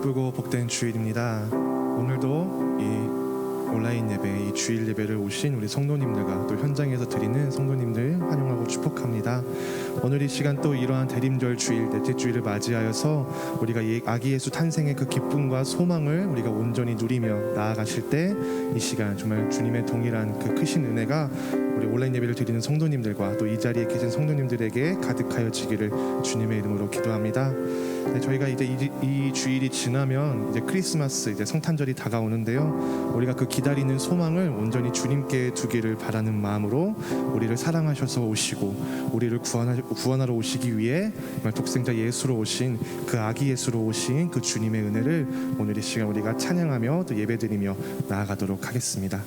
기쁘고 복된 주일입니다. 오늘도 이 온라인 예배, 이 주일 예배를 오신 우리 성도님들과 또 현장에서 드리는 성도님들 환영하고 축복합니다. 오늘 이 시간 또 이러한 대림절 주일, 넷째 주일을 맞이하여서 우리가 아기 예수 탄생의 그 기쁨과 소망을 우리가 온전히 누리며 나아가실 때 이 시간 정말 주님의 동일한 그 크신 은혜가 우리 온라인 예배를 드리는 성도님들과 또 이 자리에 계신 성도님들에게 가득하여지기를 주님의 이름으로 기도합니다. 네, 저희가 이제 이 주일이 지나면 이제 크리스마스, 이제 성탄절이 다가오는데요. 우리가 그 기다리는 소망을 온전히 주님께 두기를 바라는 마음으로 우리를 사랑하셔서 오시고 우리를 구원하러 오시기 위해 정말 독생자 예수로 오신 그 아기 예수로 오신 그 주님의 은혜를 오늘 이 시간 우리가 찬양하며 또 예배드리며 나아가도록 하겠습니다.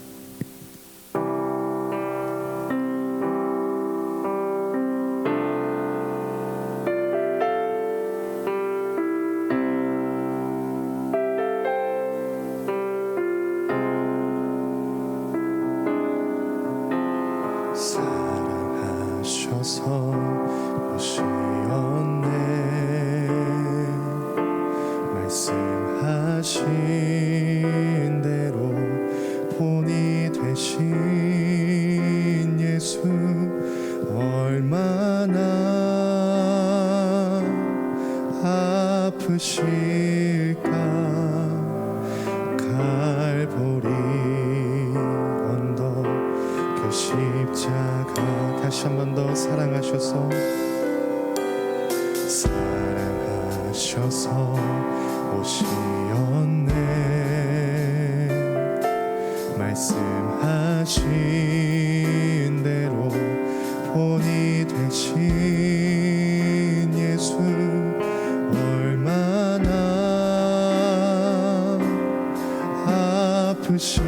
사랑하셔서 오시었네. 말씀하신 대로 본이 되신 예수 얼마나 아프실까. 갈보리 언덕 그 십자가 다시 한 번 더 사랑하셔서 오시었네. 말씀하신 대로 본이 되신 예수 얼마나 아프실까.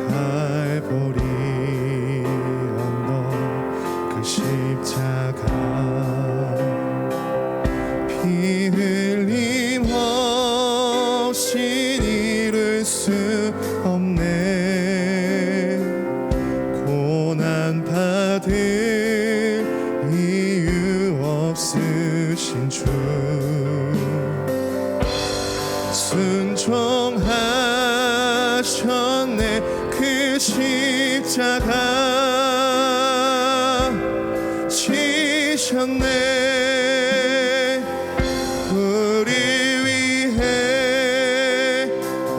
갈보리 언덕 그 십자가 피 흘림 없이 이룰 수 없네. 고난 받을 이유 없으신 주 순종하셨네. 그 십자가 지셨네. 우리 위해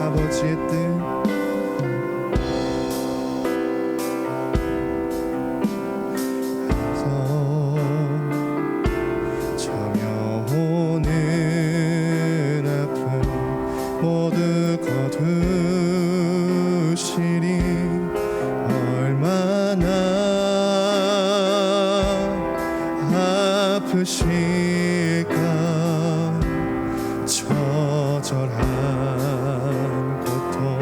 아버지의 뜻 저며오는 아픔 모두 거두시리. 얼마나 아프실까. 처절한 고통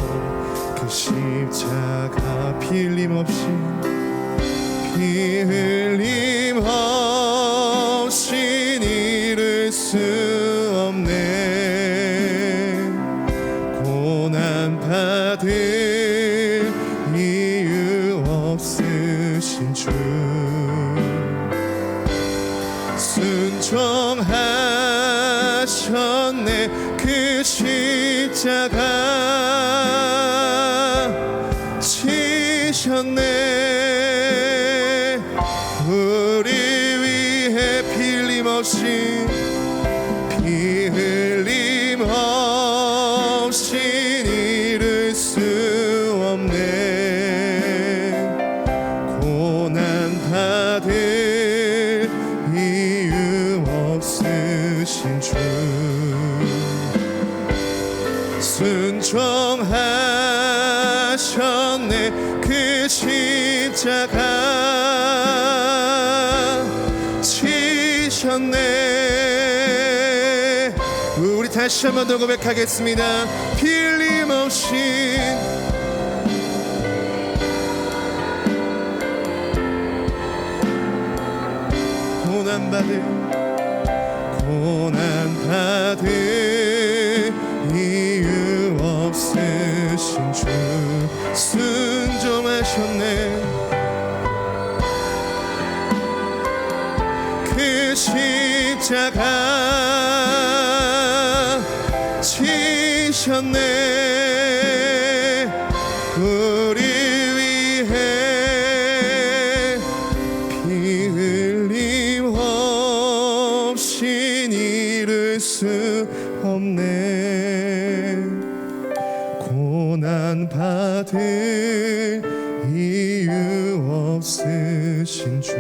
그 십자가 피 흘림 없이 이룰 수 없네. 고난 받을 이유 없으신 주 순종하셨네. 그 십자가 지셨네. 우리 위해 피 흘림 없이 이룰 수 없네. 고난 받을 이유 없으신 주 순종하셨네. 그 십자가 지셨네. 우리 다시 한 번 더 고백하겠습니다. 피 흘림 없이 고난 받을 이유 없으신 주 순종하셨네. 그 십자가 지셨네. 우리 위해 피 흘림 없이 이룰 수 없네. 고난 받을 이유 없으신 주,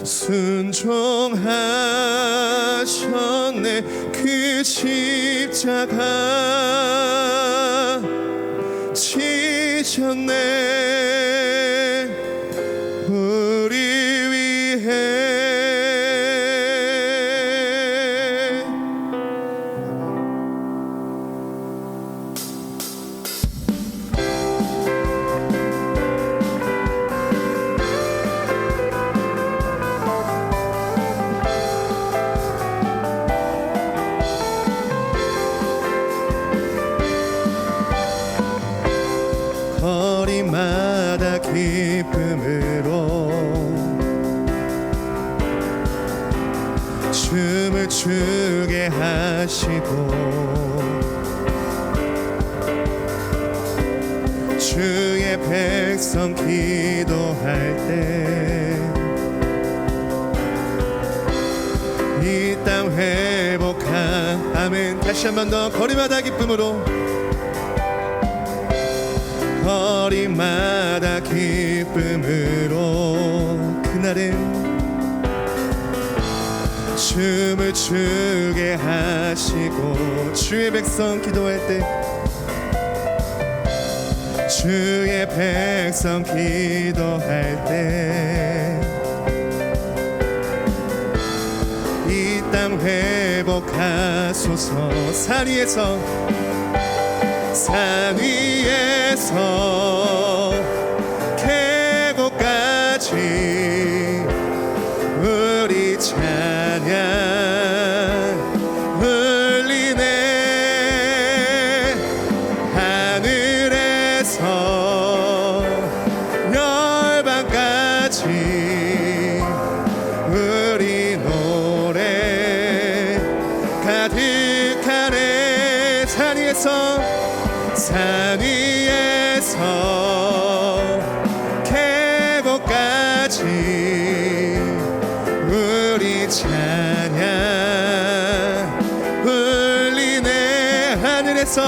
순종하셨네. 그 십자가 지셨네. 우리 위해 거리마다 기쁨으로 춤을 추게 하시고, 주의 백성 기도할 때 이 땅 회복한. 아멘. 다시 한 번 더. 거리마다 기쁨으로, 거리마다 기쁨으로 그날은 춤을 추게 하시고, 주의 백성 기도할 때, 주의 백성 기도할 때 이 땅 회복하소서. 산 위에서, 산 위에서 계곡까지 우리 찬양 흘리네. 하늘에서 열방까지 우리 노래 가득하네. 산 위에서, 산 위에서 계곡까지 우리 찬양 흘리네. 하늘에서,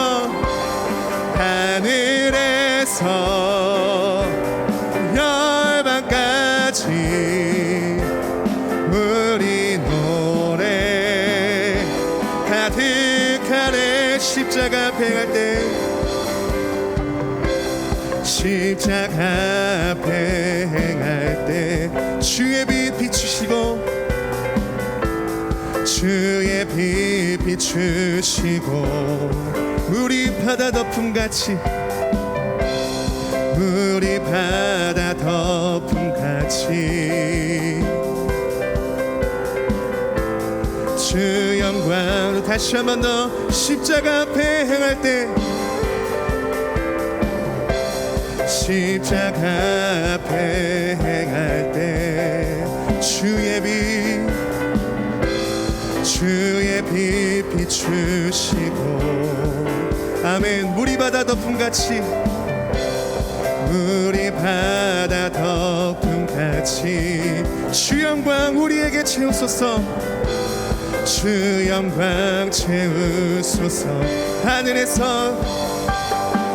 하늘에서 열방까지 우리 노래 가득하네. 십자가 앞에 갈 때, 십자가 앞에 행할 때 주의 빛 비추시고, 주의 빛 비추시고, 우리 바다 덮음같이, 우리 바다 덮음같이 주 영광. 다시 한 번 더. 십자가 앞에 행할 때, 십자가 앞에 행할 때 주의 빛, 주의 빛 비추시고, 아멘. 물이 바다 덮음같이, 물이 바다 덮음같이 주 영광 우리에게 채우소서. 주 영광 채우소서. 하늘에서,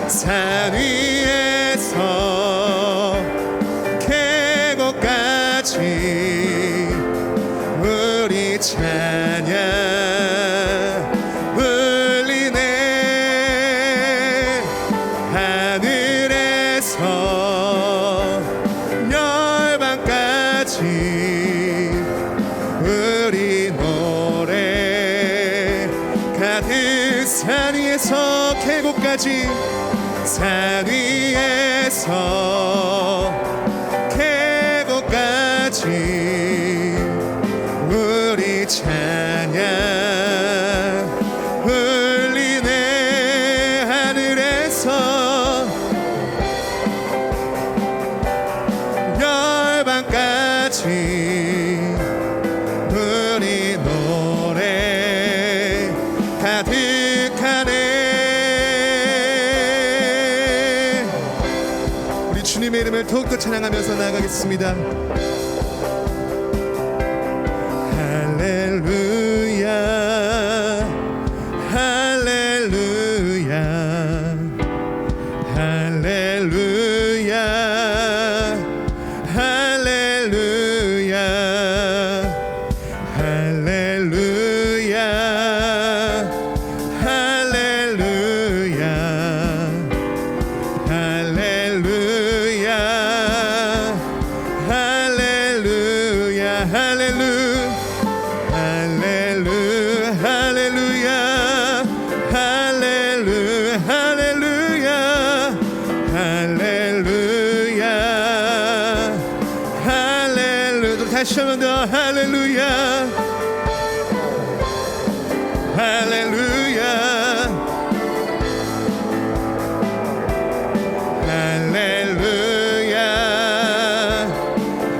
산 위에서 계곡까지 우리 찬양 흘리네. 하늘에서 열방까지 우리 노래 가득. 산 위에서 계곡까지, 산 위에서 계곡까지 우리 찬양 흘리네. 하늘에서 열방까지 우리 노래 가득하네. 우리 주님의 이름을 더욱더 찬양하면서 나아가겠습니다. 할렐루야 할렐루야 할렐루야 할렐루야 할렐루야 할렐루야 할렐루야 할렐루야 다시 한번 더 할렐루야 할렐루야 할렐루야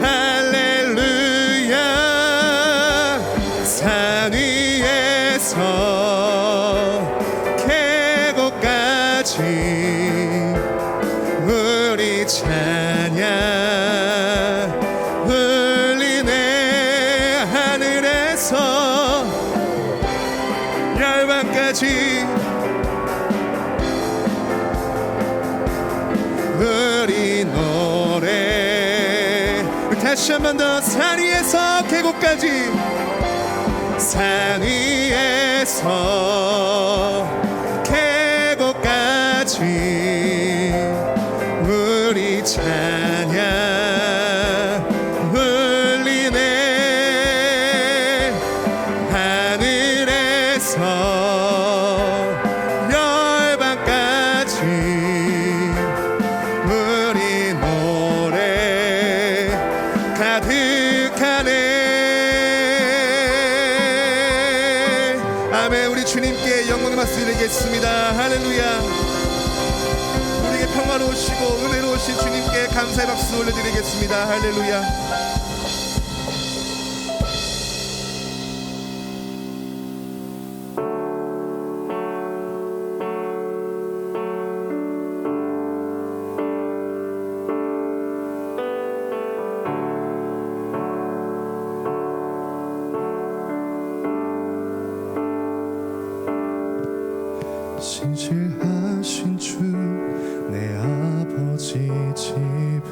할렐루야 산 위에서 계곡까지 우리 찬양 열방까지 우리 노래 다시 한 번 더 산 위에서 계곡까지 산 위에서 계곡까지 우리 찬양 열방까지 우리 노래 가득하네. 아멘. 우리 주님께 영광의 말씀 드리겠습니다. 할렐루야. 우리에게 평화로우시고 은혜로우신 주님께 감사의 박수 올려드리겠습니다. 할렐루야. 신실하신 주 내 아버지 집은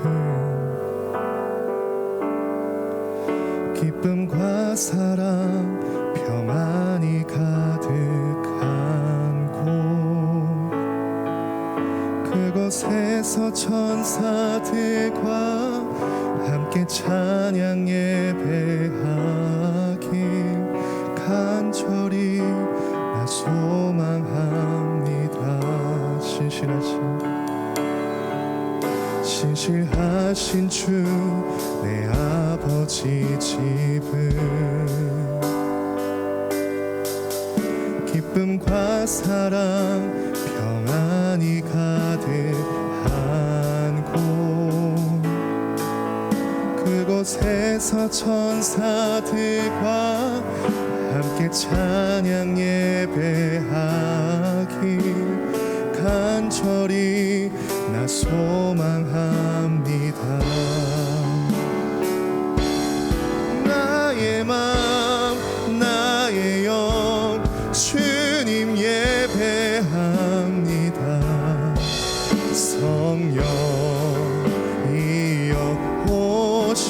기쁨과 사랑 평안이 가득한 곳 그곳에서 천사들과 함께 찬양 예배하길 간절히 나 소망합니다. 신실하신 주 내 아버지 집은 기쁨과 사랑 평안이 가득한 곳 그곳에서 천사들과 함께 찬양 예배하길 간절히 나 소망합니다. 나의 맘 나의 영 주님 예배합니다. 성령 이어 오셔서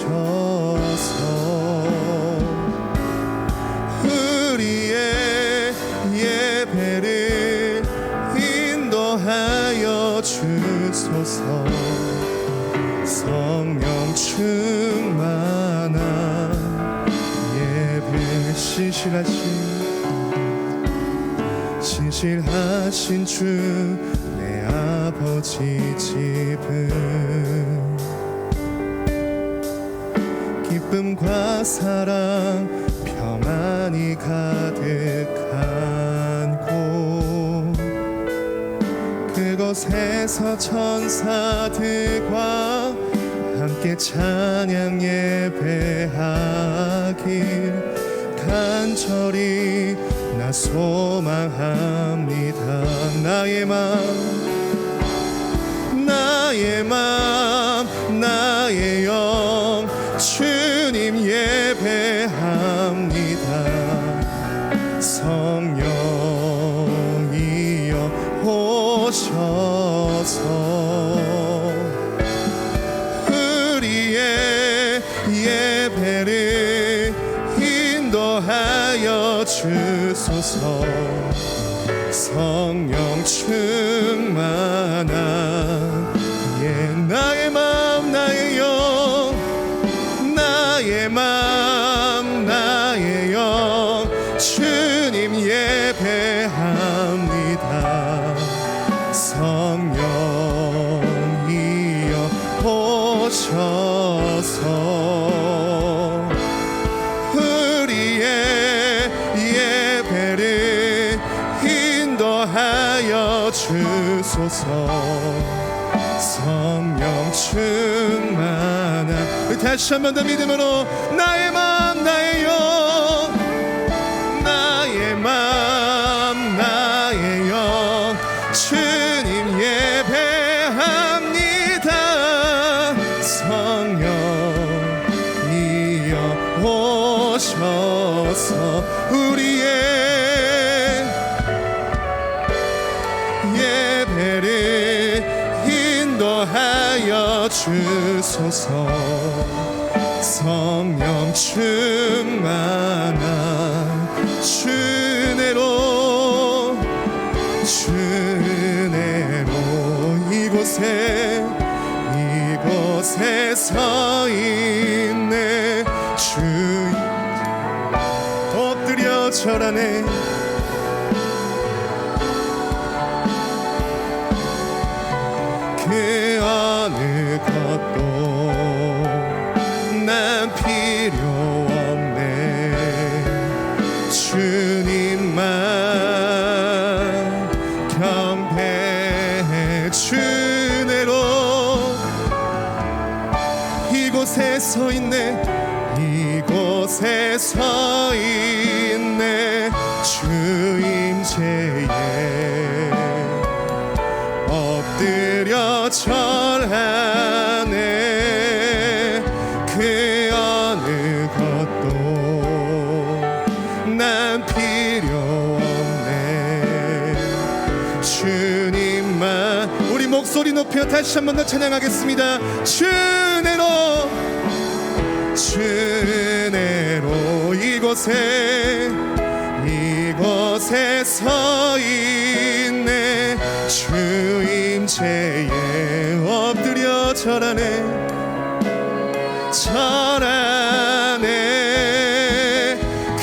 우리의 예배를 인도하여 주소서. 성령 충만한 예배 신실하신 주 내 아버지 집은 기쁨과 사랑 평안이 가득한 곳 그곳에서 천사들과 함께 찬양 예배하길 간절히 나 소망합니다. 나의 맘 나의 영 주님 예배합니다. 성령이여 오셔서 우리의 예배를 인도하여 주소서. 성령 충만한 나의 맘 나의 영 나의 맘 나의 영 주님 예배합니다. 성령이여 오셔서 우리의 예배를 인도하여 주소서. 성령 충만한 다시 한 번 더 믿음으로 나의 맘 나의 영 나의 맘 나의 영 주님 예배합니다. 성령이여 오셔서 우리의 예배를 인도하여 주소서. 성령 충만한 주내로 이곳에 서 있네. 주 엎드려 절하네. 그 어느 것도 난 필요 없네. 주님만 경배해. 주내로 이곳에 서 있네. 이곳에 서 있네. 주 임재에 엎드려 절하네. 그 어느 것도 난 필요 없네. 주님만. 우리 목소리 높여 다시 한 번 더 찬양하겠습니다. 주내로 이곳에 서 있네. 주 임재에 엎드려 절하네.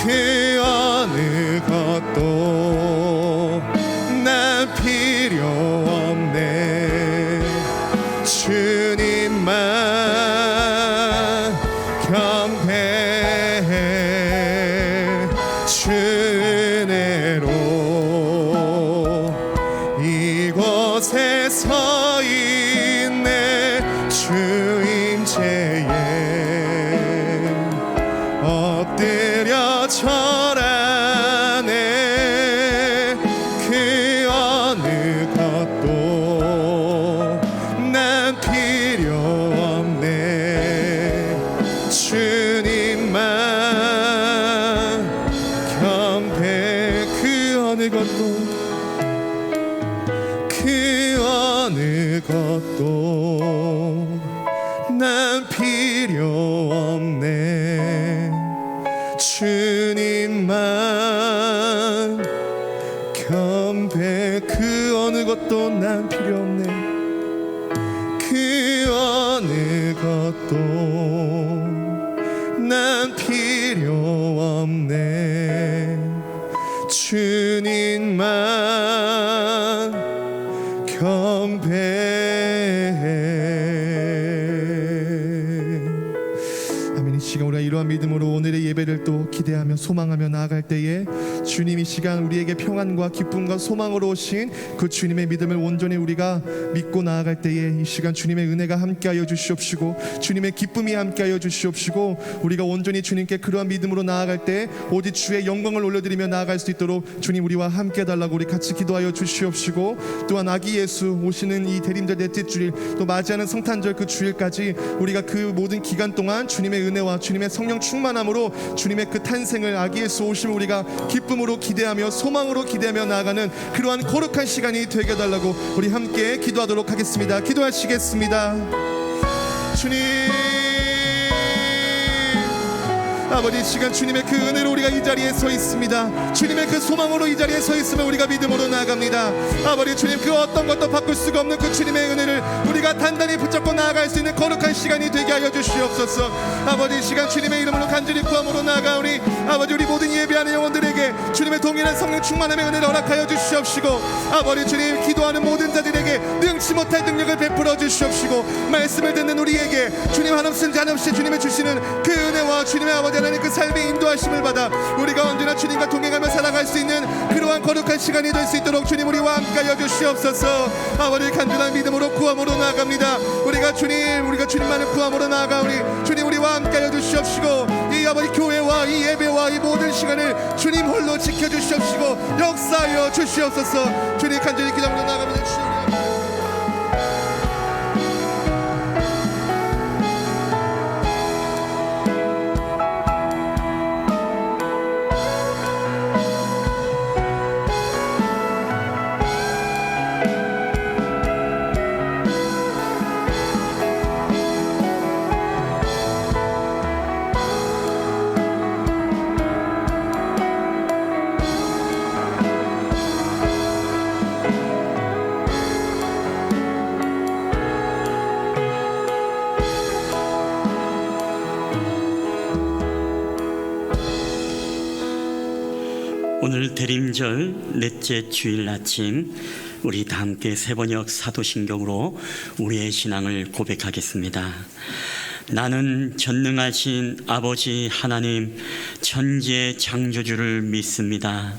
그 어느 것도 난 필요 없네. 주님만 경배해. 주내로 이곳에 서 있네. 주 임재에 엎드려 절하네. 그 어느 것도 난 필요 없네. 주님만 경배. 그 어느 것도 난 필요 없네. 주님만 경배. 그 어느 것도 난 필요 없네. 그 어느 것도 난 필요 없네. 주님만 경배해. 아멘. 이 시간 우리가 이러한 믿음으로 오늘의 예배를 또 기대하며 소망하며 나아갈 때에 주님 이 시간 우리에게 평안과 기쁨과 소망으로 오신 그 주님의 믿음을 온전히 우리가 믿고 나아갈 때에 이 시간 주님의 은혜가 함께하여 주시옵시고 주님의 기쁨이 함께하여 주시옵시고 우리가 온전히 주님께 그러한 믿음으로 나아갈 때 오직 주의 영광을 올려드리며 나아갈 수 있도록 주님 우리와 함께 해달라고 우리 같이 기도하여 주시옵시고 또한 아기 예수 오시는 이 대림절 넷째 주일 또 맞이하는 성탄절 그 주일까지 우리가 그 모든 기간 동안 주님의 은혜와 주님의 성령 충만함으로 주님의 그 탄생을 아기 예수 오심을 우리가 기쁨으로 기대하며 소망으로 기대하며 나아가는 그러한 거룩한 시간이 되게 해달라고 우리 함께 기도하도록 하겠습니다. 기도하시겠습니다. 주님 아버지 시간 주님의 그 은혜로 우리가 이 자리에 서 있습니다. 주님의 그 소망으로 이 자리에 서 있으면 우리가 믿음으로 나아갑니다. 아버지 주님 그 어떤 것도 바꿀 수가 없는 그 주님의 은혜를 우리가 단단히 붙잡고 나아갈 수 있는 거룩한 시간이 되게 하여 주시옵소서. 아버지 시간 주님의 이름으로 간절히 구함으로 나아가 우리 아버지 우리 모든 예배하는 영혼들에게 주님의 동일한 성령 충만함의 은혜를 허락하여 주시옵시고 아버지 주님 기도하는 모든 자들에게 능치 못할 능력을 베풀어 주시옵시고 말씀을 듣는 우리에게 주님 한없이 한없이 주님의 주시는 그 은혜와 주님의 아버지 하나님 그 삶의 인도하심을 받아 우리가 언제나 주님과 동행하며 살아갈 수 있는 그러한 거룩한 시간이 될 수 있도록 주님 우리와 함께하여 주시옵소서. 아버지 간절한 믿음으로 구함으로 나아갑니다. 우리가 주님만을 구함으로 나아가 우리 주님 우리와 함께하여 주시옵시고 이 아버지 교회와 이 예배와 이 모든 시간을 주님 홀로 지켜주시옵시고 역사하여 주시옵소서. 주님 간절히 기도하며 나아갑니다. 주님 오늘 대림절 넷째 주일 아침 우리 다 함께 세번역 사도신경으로 우리의 신앙을 고백하겠습니다. 나는 전능하신 아버지 하나님 천지의 창조주를 믿습니다.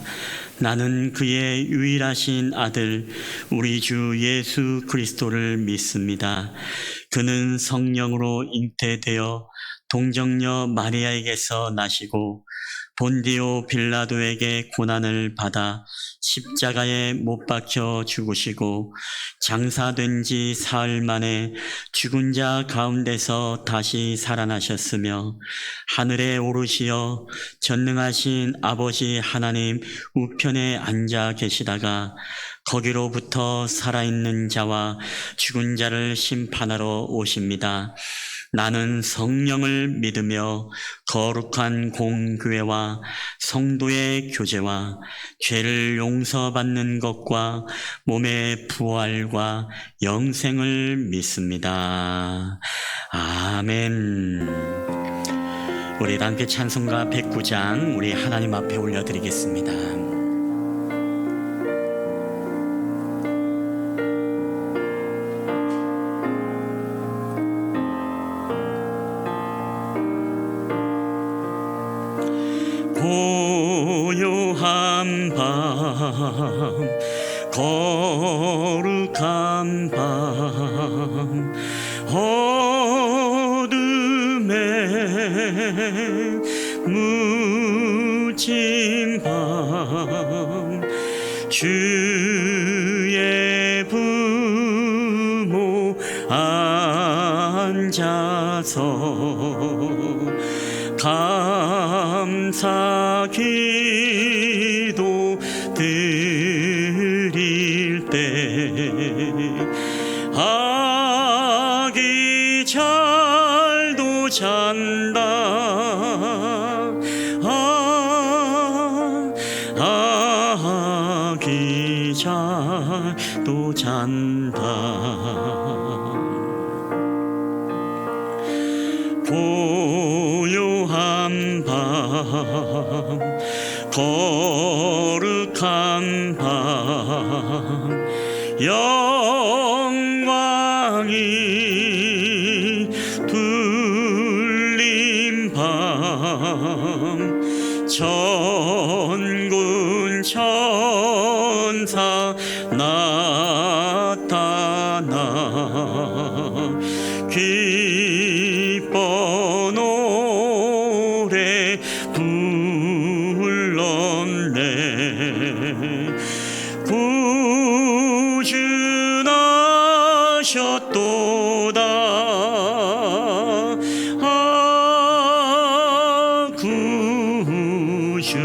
나는 그의 유일하신 아들 우리 주 예수 그리스도를 믿습니다. 그는 성령으로 잉태되어 동정녀 마리아에게서 나시고 본디오 빌라도에게 고난을 받아 십자가에 못 박혀 죽으시고 장사된 지 사흘 만에 죽은 자 가운데서 다시 살아나셨으며 하늘에 오르시어 전능하신 아버지 하나님 우편에 앉아 계시다가 거기로부터 살아있는 자와 죽은 자를 심판하러 오십니다. 나는 성령을 믿으며 거룩한 공교회와 성도의 교제와 죄를 용서받는 것과 몸의 부활과 영생을 믿습니다. 아멘. 우리 함께 찬송가 109장 우리 하나님 앞에 올려드리겠습니다. 고요한 밤 거룩한 밤 어둠에 묻힌 밤 주의 부모 앉아서 감사 기도 드릴 때 아기 잘도 잔다 아기 잘도 잔다 고요한 밤 거룩한 밤 영광이 둘린 밤 천사 나타나 기뻐 노래 불렀네. 구주나셨도다. 구주나셨도다.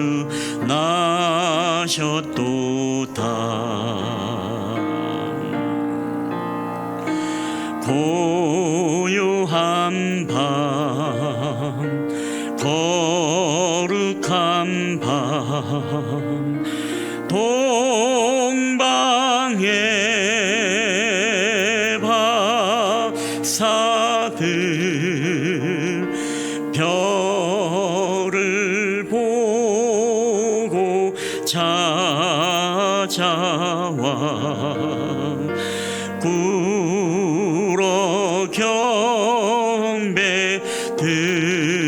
고요한 밤 거룩한 밤 동방의 박사들 별을 보고 찾아와 꿇어 경배 드렸네.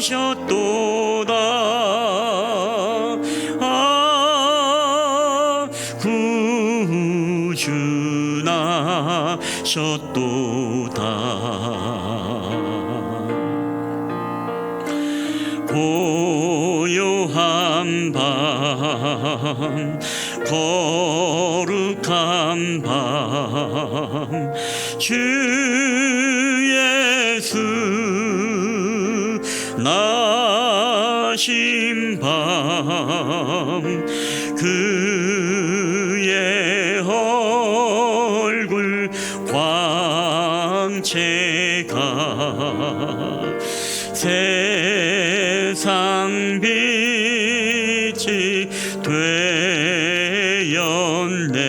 구주나셨도다. 구주나셨도다. 고요한 밤 거룩한 밤 주 예수 나신 밤 그의 얼굴 광채가 세상 빛이 되었네.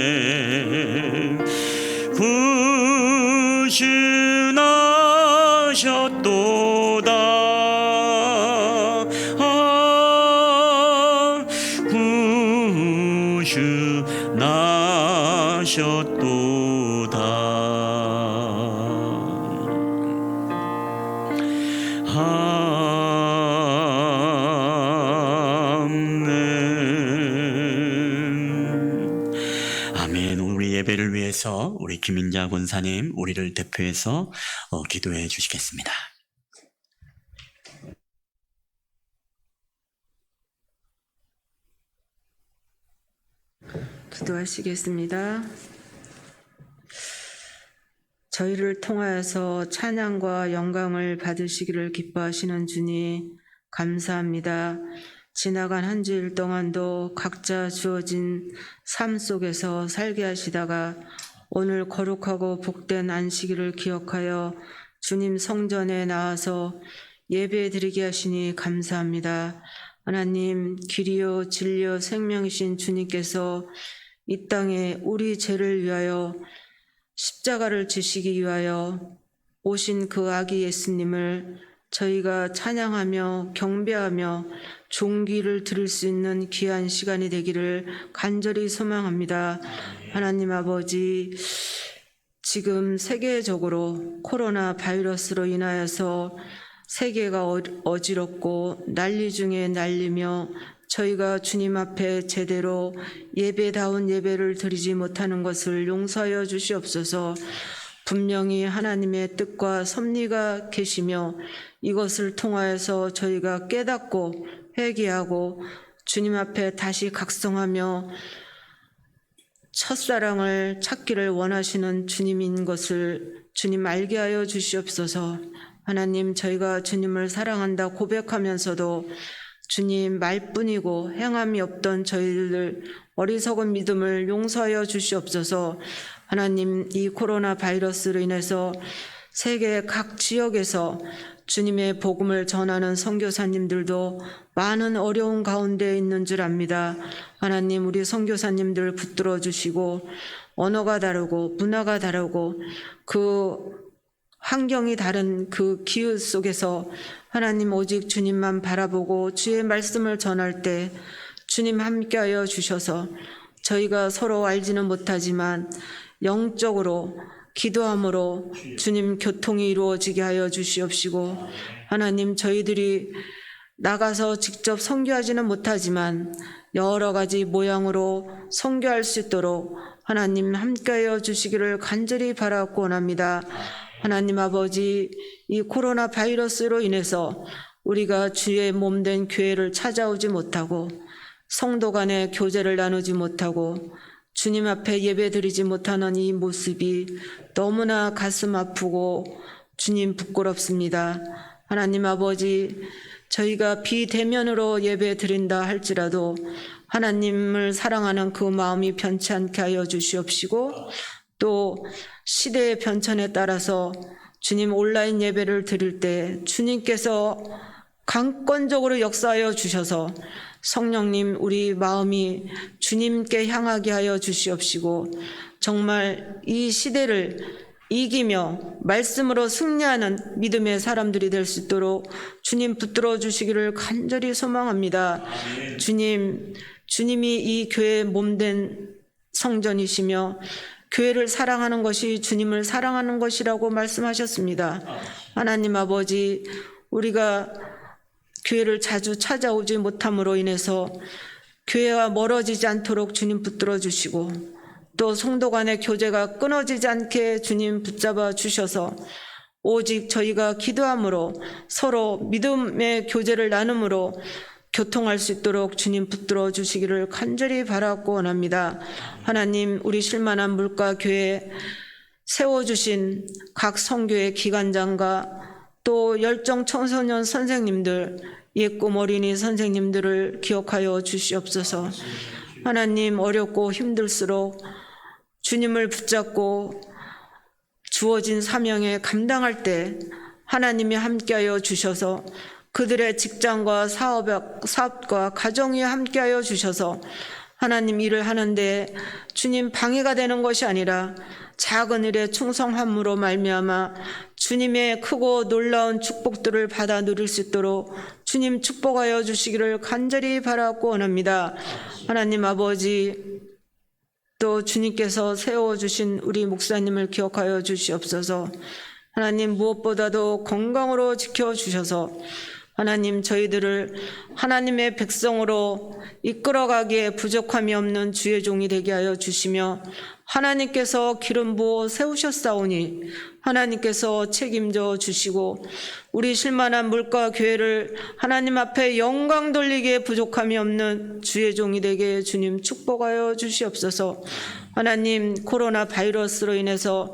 구주나셨도다. 아멘. 우리 예배를 위해서 우리 김인자 권사님 우리를 대표해서 기도해 주시겠습니다. 기도하시겠습니다. 저희를 통하여서 찬양과 영광을 받으시기를 기뻐하시는 주님 감사합니다. 지나간 한 주일 동안도 각자 주어진 삶 속에서 살게 하시다가 오늘 거룩하고 복된 안식일을 기억하여 주님 성전에 나와서 예배 드리게 하시니 감사합니다. 하나님, 길이요 진리요 생명이신 주님께서 이 땅에 우리 죄를 위하여 십자가를 지시기 위하여 오신 그 아기 예수님을 저희가 찬양하며 경배하며 존귀를 드릴 수 있는 귀한 시간이 되기를 간절히 소망합니다. 하나님 아버지, 지금 세계적으로 코로나 바이러스로 인하여서 세계가 어지럽고 난리 중에 난리며 저희가 주님 앞에 제대로 예배다운 예배를 드리지 못하는 것을 용서하여 주시옵소서. 분명히 하나님의 뜻과 섭리가 계시며 이것을 통하여서 저희가 깨닫고 회개하고 주님 앞에 다시 각성하며 첫사랑을 찾기를 원하시는 주님인 것을 주님 알게 하여 주시옵소서. 하나님, 저희가 주님을 사랑한다 고백하면서도 주님 말뿐이고 행함이 없던 저희들 어리석은 믿음을 용서하여 주시옵소서. 하나님, 이 코로나 바이러스로 인해서 세계 각 지역에서 주님의 복음을 전하는 선교사님들도 많은 어려운 가운데 있는 줄 압니다. 하나님, 우리 선교사님들 붙들어 주시고 언어가 다르고 문화가 다르고 그 환경이 다른 그 기후 속에서 하나님 오직 주님만 바라보고 주의 말씀을 전할 때 주님 함께하여 주셔서 저희가 서로 알지는 못하지만 영적으로 기도함으로 주님 교통이 이루어지게 하여 주시옵시고, 하나님 저희들이 나가서 직접 선교하지는 못하지만 여러 가지 모양으로 선교할 수 있도록 하나님 함께하여 주시기를 간절히 바라고 원합니다. 하나님 아버지, 이 코로나 바이러스로 인해서 우리가 주의 몸된 교회를 찾아오지 못하고 성도 간의 교제를 나누지 못하고 주님 앞에 예배드리지 못하는 이 모습이 너무나 가슴 아프고 주님 부끄럽습니다. 하나님 아버지, 저희가 비대면으로 예배드린다 할지라도 하나님을 사랑하는 그 마음이 변치 않게 하여 주시옵시고, 또 시대의 변천에 따라서 주님 온라인 예배를 드릴 때 주님께서 강권적으로 역사하여 주셔서 성령님 우리 마음이 주님께 향하게 하여 주시옵시고, 정말 이 시대를 이기며 말씀으로 승리하는 믿음의 사람들이 될 수 있도록 주님 붙들어 주시기를 간절히 소망합니다. 주님이 이 교회의 몸된 성전이시며 교회를 사랑하는 것이 주님을 사랑하는 것이라고 말씀하셨습니다. 하나님 아버지, 우리가 교회를 자주 찾아오지 못함으로 인해서 교회와 멀어지지 않도록 주님 붙들어 주시고, 또 성도 간의 교제가 끊어지지 않게 주님 붙잡아 주셔서 오직 저희가 기도함으로 서로 믿음의 교제를 나눔으로 교통할 수 있도록 주님 붙들어 주시기를 간절히 바라고 원합니다. 하나님, 우리 실만한 물가교회 세워주신 각 성교의 기관장과 또 열정 청소년 선생님들, 예꿈 어린이 선생님들을 기억하여 주시옵소서. 하나님, 어렵고 힘들수록 주님을 붙잡고 주어진 사명에 감당할 때 하나님이 함께하여 주셔서 그들의 직장과 사업과 가정이 함께하여 주셔서 하나님 일을 하는데 주님 방해가 되는 것이 아니라 작은 일에 충성함으로 말미암아 주님의 크고 놀라운 축복들을 받아 누릴 수 있도록 주님 축복하여 주시기를 간절히 바라고 원합니다. 하나님 아버지, 또 주님께서 세워주신 우리 목사님을 기억하여 주시옵소서. 하나님, 무엇보다도 건강으로 지켜주셔서 하나님 저희들을 하나님의 백성으로 이끌어가기에 부족함이 없는 주의 종이 되게 하여 주시며, 하나님께서 기름 부어 세우셨사오니 하나님께서 책임져 주시고 우리 실만한 물가 교회를 하나님 앞에 영광 돌리기에 부족함이 없는 주의 종이 되게 주님 축복하여 주시옵소서. 하나님, 코로나 바이러스로 인해서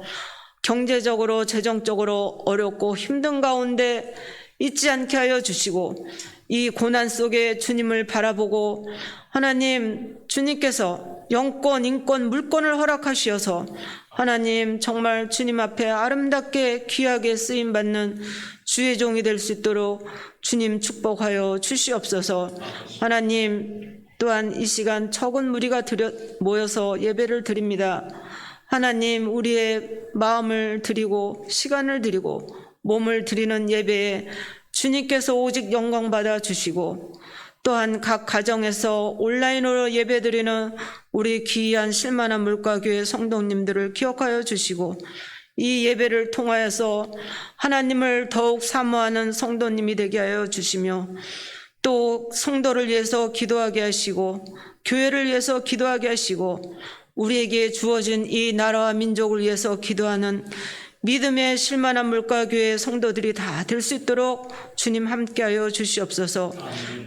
경제적으로 재정적으로 어렵고 힘든 가운데 잊지 않게 하여 주시고, 이 고난 속에 주님을 바라보고 하나님 주님께서 영권, 인권, 물권을 허락하시어서 하나님 정말 주님 앞에 아름답게 귀하게 쓰임받는 주의 종이 될 수 있도록 주님 축복하여 주시옵소서. 하나님, 또한 이 시간 적은 무리가 모여서 예배를 드립니다. 하나님, 우리의 마음을 드리고 시간을 드리고 몸을 드리는 예배에 주님께서 오직 영광 받아 주시고, 또한 각 가정에서 온라인으로 예배드리는 우리 귀한 실만한 물가교회 성도님들을 기억하여 주시고, 이 예배를 통하여서 하나님을 더욱 사모하는 성도님이 되게 하여 주시며, 또 성도를 위해서 기도하게 하시고 교회를 위해서 기도하게 하시고 우리에게 주어진 이 나라와 민족을 위해서 기도하는 믿음의 실만한 물가교회 성도들이 다 될 수 있도록 주님 함께하여 주시옵소서.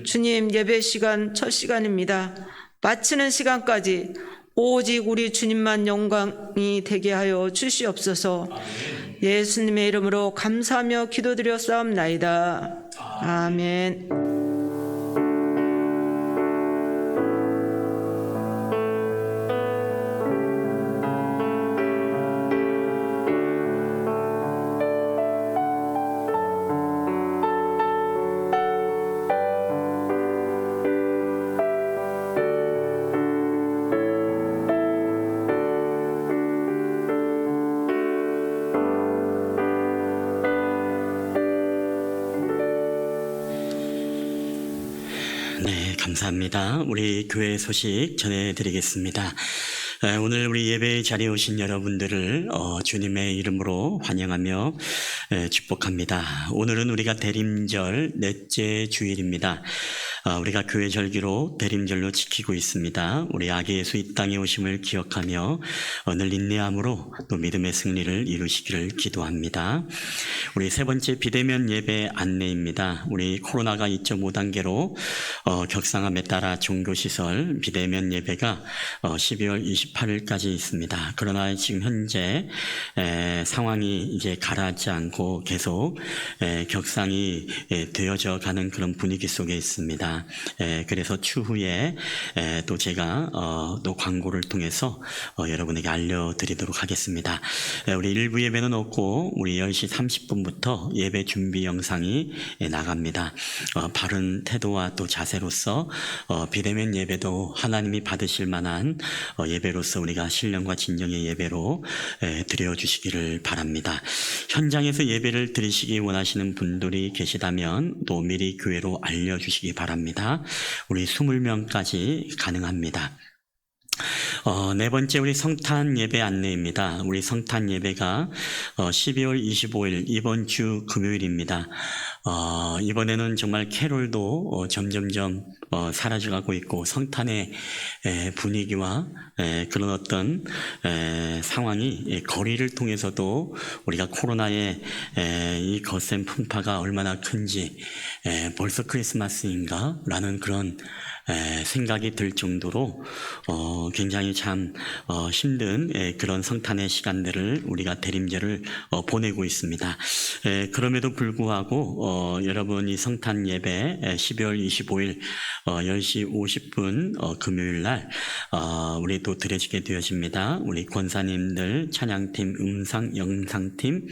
주님, 예배 시간 첫 시간입니다. 마치는 시간까지 오직 우리 주님만 영광이 되게 하여 주시옵소서. 예수님의 이름으로 감사하며 기도드렸사옵나이다. 아멘. 네, 감사합니다. 우리 교회 소식 전해드리겠습니다. 오늘 우리 예배 자리에 오신 여러분들을 주님의 이름으로 환영하며 축복합니다. 오늘은 우리가 대림절 넷째 주일입니다. 우리가 교회 절기로 대림절로 지키고 있습니다. 우리 아기 예수 이 땅에 오심을 기억하며 늘 인내함으로 또 믿음의 승리를 이루시기를 기도합니다. 우리 세 번째 비대면 예배 안내입니다. 우리 코로나가 2.5단계로 격상함에 따라 종교시설 비대면 예배가 12월 28일까지 있습니다. 그러나 지금 현재 상황이 이제 가라앉지 않고 계속 격상이 되어져 가는 그런 분위기 속에 있습니다. 그래서 추후에 또 제가 또 광고를 통해서 여러분에게 알려드리도록 하겠습니다. 우리 일부 예배는 없고 우리 10시 30분부터 예배 준비 영상이 나갑니다. 바른 태도와 또 자세로서 비대면 예배도 하나님이 받으실 만한 예배로서 우리가 신령과 진정의 예배로 드려주시기를 바랍니다. 현장에서 예배를 드리시기 원하시는 분들이 계시다면 또 미리 교회로 알려주시기 바랍니다. 우리 20명까지 가능합니다. 네 번째 우리 성탄 예배 안내입니다. 우리 성탄 예배가 12월 25일 이번 주 금요일입니다. 이번에는 정말 캐롤도 점점점 사라져가고 있고 성탄의 분위기와 그런 어떤 상황이 거리를 통해서도 우리가 코로나의 이 거센 풍파가 얼마나 큰지 벌써 크리스마스인가? 라는 그런 생각이 들 정도로 굉장히 참 힘든 그런 성탄의 시간들을 우리가 대림절을 보내고 있습니다. 그럼에도 불구하고 여러분이 성탄 예배 12월 25일 10시 50분 금요일 날 우리 또 드려지게 되어집니다. 우리 권사님들 찬양팀 음상 영상팀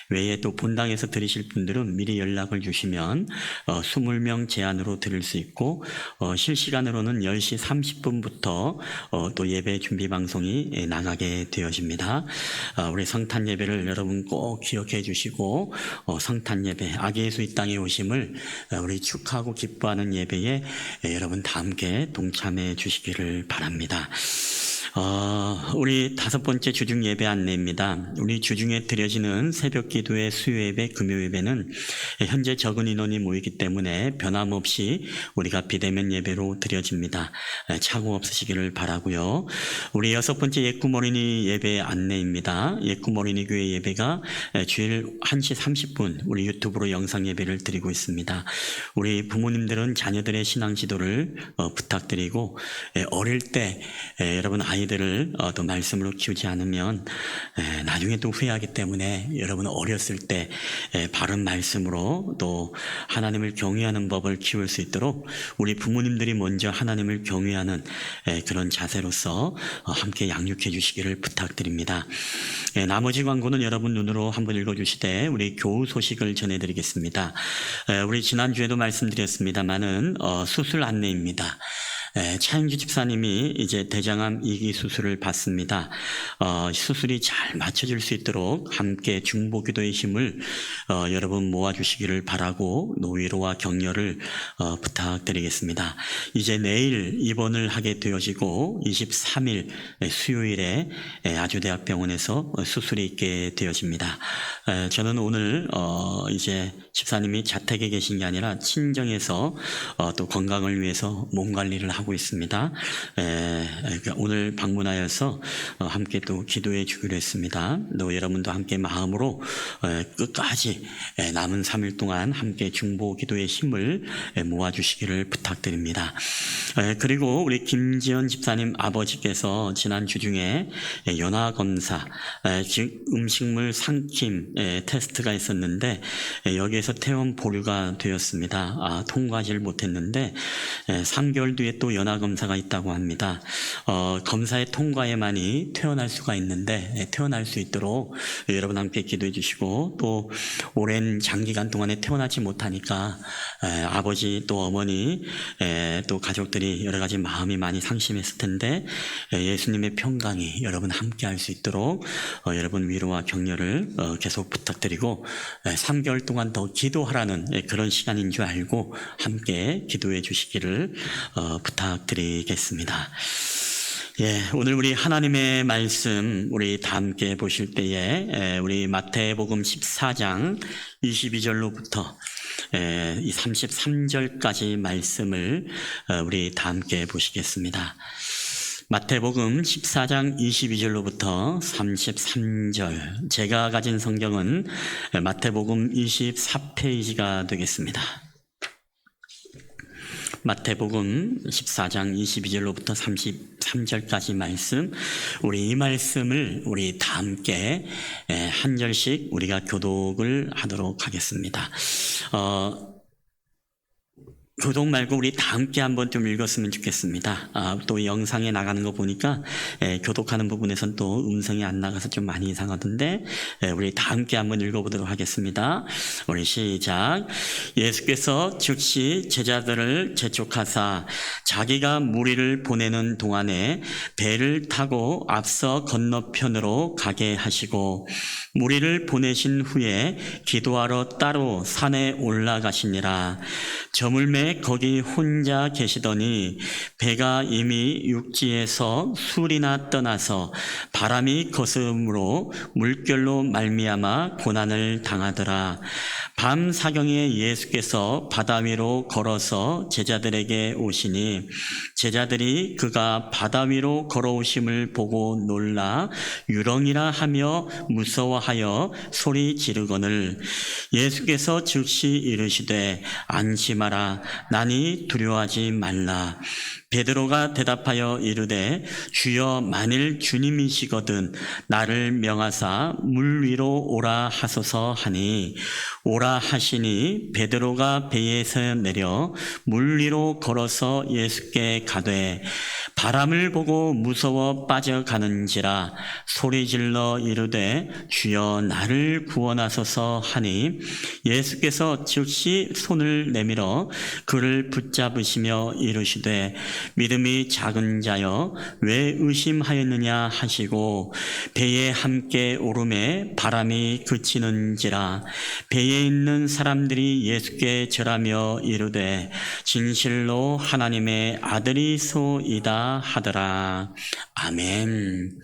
외에 또 본당에서 드리실 분들은 미리 연락을 주시면 20명 제한으로 드릴 수 있고 실시간으로는 10시 30분부터 또 예배 준비 방송이 나가게 되어집니다. 우리 성탄 예배를 여러분 꼭 기억해 주시고 성탄 예배 아기 예수 이 땅에 오심을 우리 축하하고 기뻐하는 예배에 여러분 다 함께 동참해 주시기를 바랍니다. 우리 다섯 번째 주중 예배 안내입니다. 우리 주중에 드려지는 새벽 기도회, 수요 예배, 금요 예배는 현재 적은 인원이 모이기 때문에 변함없이 우리가 비대면 예배로 드려집니다. 착오 없으시기를 바라고요. 우리 여섯 번째 예꿈 어린이 예배 안내입니다. 예꿈 어린이 교회 예배가 주일 1시 30분 우리 유튜브로 영상 예배를 드리고 있습니다. 우리 부모님들은 자녀들의 신앙 지도를 부탁드리고 어릴 때 여러분 아이들을 또 말씀으로 키우지 않으면 나중에 또 후회하기 때문에 여러분 어렸을 때 바른 말씀으로 또 하나님을 경외하는 법을 키울 수 있도록 우리 부모님들이 먼저 하나님을 경외하는 그런 자세로서 함께 양육해 주시기를 부탁드립니다. 나머지 광고는 여러분 눈으로 한번 읽어주시되 우리 교우 소식을 전해드리겠습니다. 우리 지난주에도 말씀드렸습니다마는 수술 안내입니다. 차영주 집사님이 이제 대장암 2기 수술을 받습니다. 수술이 잘 맞춰질 수 있도록 함께 중보기도의 힘을 여러분 모아주시기를 바라고 노위로와 격려를 부탁드리겠습니다. 이제 내일 입원을 하게 되어지고 23일 수요일에 아주대학병원에서 수술이 있게 되어집니다. 저는 오늘 이제 집사님이 자택에 계신 게 아니라 친정에서 또 건강을 위해서 몸 관리를 하고 있습니다. 그러니까 오늘 방문하여서 함께 또 기도해 주기로 했습니다. 또 여러분도 함께 마음으로 끝까지 남은 3일 동안 함께 중보 기도의 힘을 모아주시기를 부탁드립니다. 그리고 우리 김지연 집사님 아버지께서 지난 주중에 연화검사 음식물 삼킴 테스트가 있었는데 여기에서 퇴원 보류가 되었습니다. 통과하지를 못했는데 3개월 뒤에 또 연화검사가 있다고 합니다. 검사의 통과에만이 퇴원할 수가 있는데 퇴원할 수 있도록 여러분 함께 기도해 주시고 또 오랜 장기간 동안에 퇴원하지 못하니까 아버지 또 어머니 또 가족들이 여러 가지 마음이 많이 상심했을 텐데 예수님의 평강이 여러분 함께 할 수 있도록 여러분 위로와 격려를 계속 부탁드리고 3개월 동안 더 기도하라는 그런 시간인 줄 알고 함께 기도해 주시기를 부탁드리겠습니다. 오늘 우리 하나님의 말씀 우리 다 함께 보실 때에 우리 마태복음 14장 22절로부터 이 33절까지 말씀을 우리 다 함께 보시겠습니다. 마태복음 14장 22절로부터 33절. 제가 가진 성경은 마태복음 24페이지가 되겠습니다. 마태복음 14장 22절로부터 33절까지 말씀, 우리 이 말씀을 우리 다 함께 한 절씩 우리가 교독을 하도록 하겠습니다. 교독 말고 우리 다 함께 한번 좀 읽었으면 좋겠습니다. 또 영상에 나가는 거 보니까 교독하는 부분에선 또 음성이 안 나가서 좀 많이 이상하던데 우리 다 함께 한번 읽어보도록 하겠습니다. 우리 시작. 예수께서 즉시 제자들을 재촉하사 자기가 무리를 보내는 동안에 배를 타고 앞서 건너편으로 가게 하시고 무리를 보내신 후에 기도하러 따로 산에 올라가시니라. 저물매 거기 혼자 계시더니 배가 이미 육지에서 술이나 떠나서 바람이 거스름으로 물결로 말미암아 고난을 당하더라. 밤 사경에 예수께서 바다 위로 걸어서 제자들에게 오시니 제자들이 그가 바다 위로 걸어오심을 보고 놀라 유령이라 하며 무서워하여 소리 지르거늘 예수께서 즉시 이르시되 안심하라 나니 두려워하지 말라. 베드로가 대답하여 이르되 주여 만일 주님이시거든 나를 명하사 물 위로 오라 하소서 하니 오라 하시니 베드로가 배에서 내려 물 위로 걸어서 예수께 가되 바람을 보고 무서워 빠져가는지라 소리질러 이르되 주여 나를 구원하소서 하니 예수께서 즉시 손을 내밀어 그를 붙잡으시며 이르시되 믿음이 작은 자여 왜 의심하였느냐 하시고 배에 함께 오르매 바람이 그치는지라 배에 있는 사람들이 예수께 절하며 이르되 진실로 하나님의 아들이소이다 하더라. 아멘.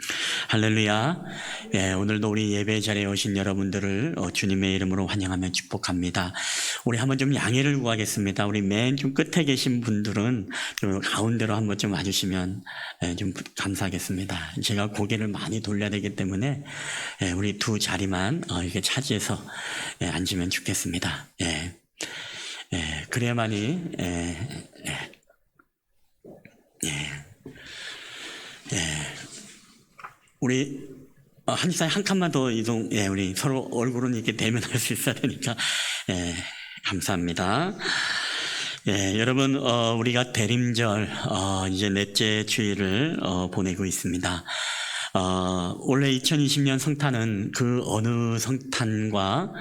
할렐루야. 오늘도 우리 예배 자리에 오신 여러분들을 주님의 이름으로 환영하며 축복합니다. 우리 한번 좀 양해를 구하겠습니다. 우리 맨 좀 끝에 계신 분들은 좀 가운데로 한번 좀 와주시면 좀 감사하겠습니다. 제가 고개를 많이 돌려야 되기 때문에 우리 두 자리만 이렇게 차지해서 앉으면 좋겠습니다. 그래야만이 우리 한 사이 한 칸만 더 이동, 우리 서로 얼굴은 이렇게 대면할 수 있어야 되니까 감사합니다. 여러분, 우리가 대림절 이제 넷째 주일을 보내고 있습니다. 올해 2020년 성탄은 그 어느 성탄과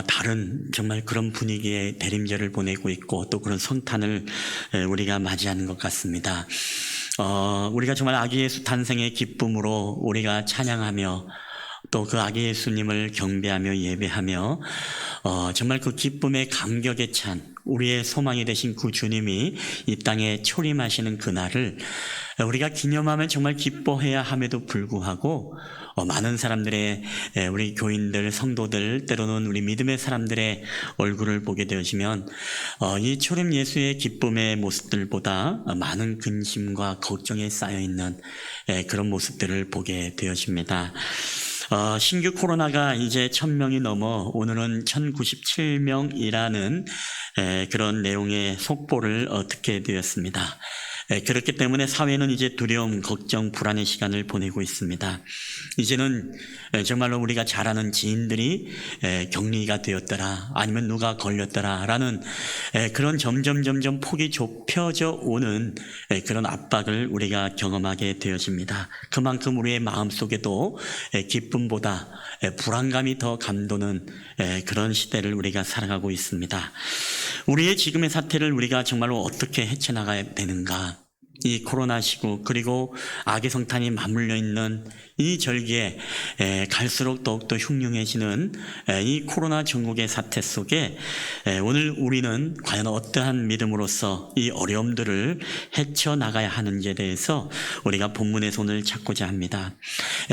다른 정말 그런 분위기의 대림절을 보내고 있고 또 그런 성탄을 우리가 맞이하는 것 같습니다. 우리가 정말 아기 예수 탄생의 기쁨으로 우리가 찬양하며 또 그 아기 예수님을 경배하며 예배하며 정말 그 기쁨의 감격에 찬 우리의 소망이 되신 그 주님이 이 땅에 초림하시는 그날을 우리가 기념하면 정말 기뻐해야 함에도 불구하고 많은 사람들의 우리 교인들, 성도들, 때로는 우리 믿음의 사람들의 얼굴을 보게 되어지면 이 초림 예수의 기쁨의 모습들보다 많은 근심과 걱정에 쌓여있는 그런 모습들을 보게 되어집니다. 신규 코로나가 이제 1000명이 넘어 오늘은 1097명이라는 그런 내용의 속보를 듣게 되었습니다. 그렇기 때문에 사회는 이제 두려움, 걱정, 불안의 시간을 보내고 있습니다. 이제는 정말로 우리가 잘 아는 지인들이 격리가 되었더라, 아니면 누가 걸렸더라라는 그런 점점 폭이 좁혀져 오는 그런 압박을 우리가 경험하게 되어집니다. 그만큼 우리의 마음속에도 기쁨보다 불안감이 더 감도는 그런 시대를 우리가 살아가고 있습니다. 우리의 지금의 사태를 우리가 정말로 어떻게 헤쳐나가야 되는가? 이 코로나 시국 그리고 악의 성탄이 맞물려 있는 이 절기에 갈수록 더욱더 흉흉해지는 이 코로나 전국의 사태 속에 오늘 우리는 과연 어떠한 믿음으로서 이 어려움들을 헤쳐나가야 하는지에 대해서 우리가 본문에서 오늘 찾고자 합니다.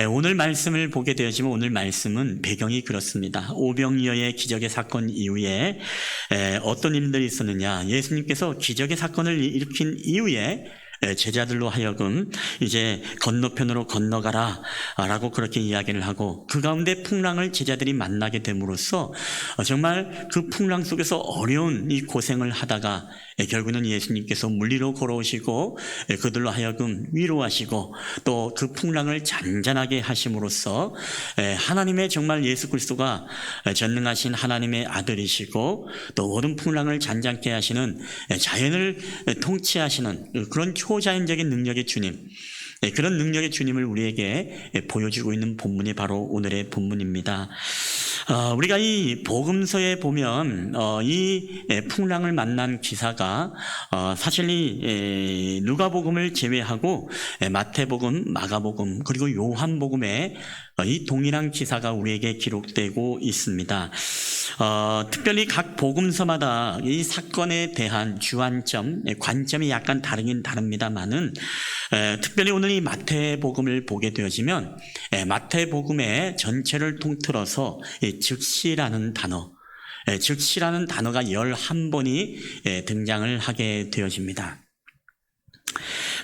오늘 말씀을 보게 되어지면 오늘 말씀은 배경이 그렇습니다. 오병이어의 기적의 사건 이후에 어떤 일들이 있었느냐, 예수님께서 기적의 사건을 일으킨 이후에 제자들로 하여금 이제 건너편으로 건너가라 라고 그렇게 이야기를 하고, 그 가운데 풍랑을 제자들이 만나게 됨으로써 정말 그 풍랑 속에서 어려운 이 고생을 하다가 결국은 예수님께서 물리로 걸어오시고 그들로 하여금 위로하시고 또 그 풍랑을 잔잔하게 하심으로써 하나님의 정말 예수 그리스도가 전능하신 하나님의 아들이시고 또 모든 풍랑을 잔잔케 하시는, 자연을 통치하시는 그런 초자연적인 능력의 주님, 그런 능력의 주님을 우리에게 보여주고 있는 본문이 바로 오늘의 본문입니다. 우리가 이 복음서에 보면 이 풍랑을 만난 기사가 사실 이 누가복음을 제외하고 마태복음, 마가복음 그리고 요한복음에 이 동일한 기사가 우리에게 기록되고 있습니다. 특별히 각 복음서마다 이 사건에 대한 주안점, 관점이 약간 다르긴 다릅니다만은 특별히 오늘 이 마태복음을 보게 되어지면 마태복음의 전체를 통틀어서 즉시라는 단어, 즉시라는 단어가 11번이 등장을 하게 되어집니다.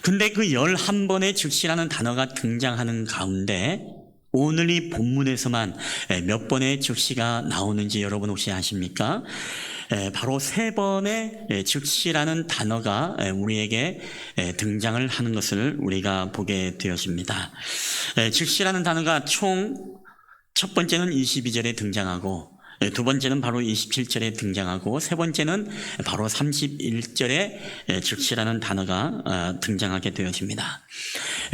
근데 그 11번의 즉시라는 단어가 등장하는 가운데 오늘 이 본문에서만 몇 번의 즉시가 나오는지 여러분 혹시 아십니까? 바로 3번의 즉시라는 단어가 우리에게 등장을 하는 것을 우리가 보게 되었습니다. 즉시라는 단어가 총 첫 번째는 22절에 등장하고, 두 번째는 바로 27절에 등장하고, 세 번째는 바로 31절에 즉시라는 단어가 등장하게 되어집니다.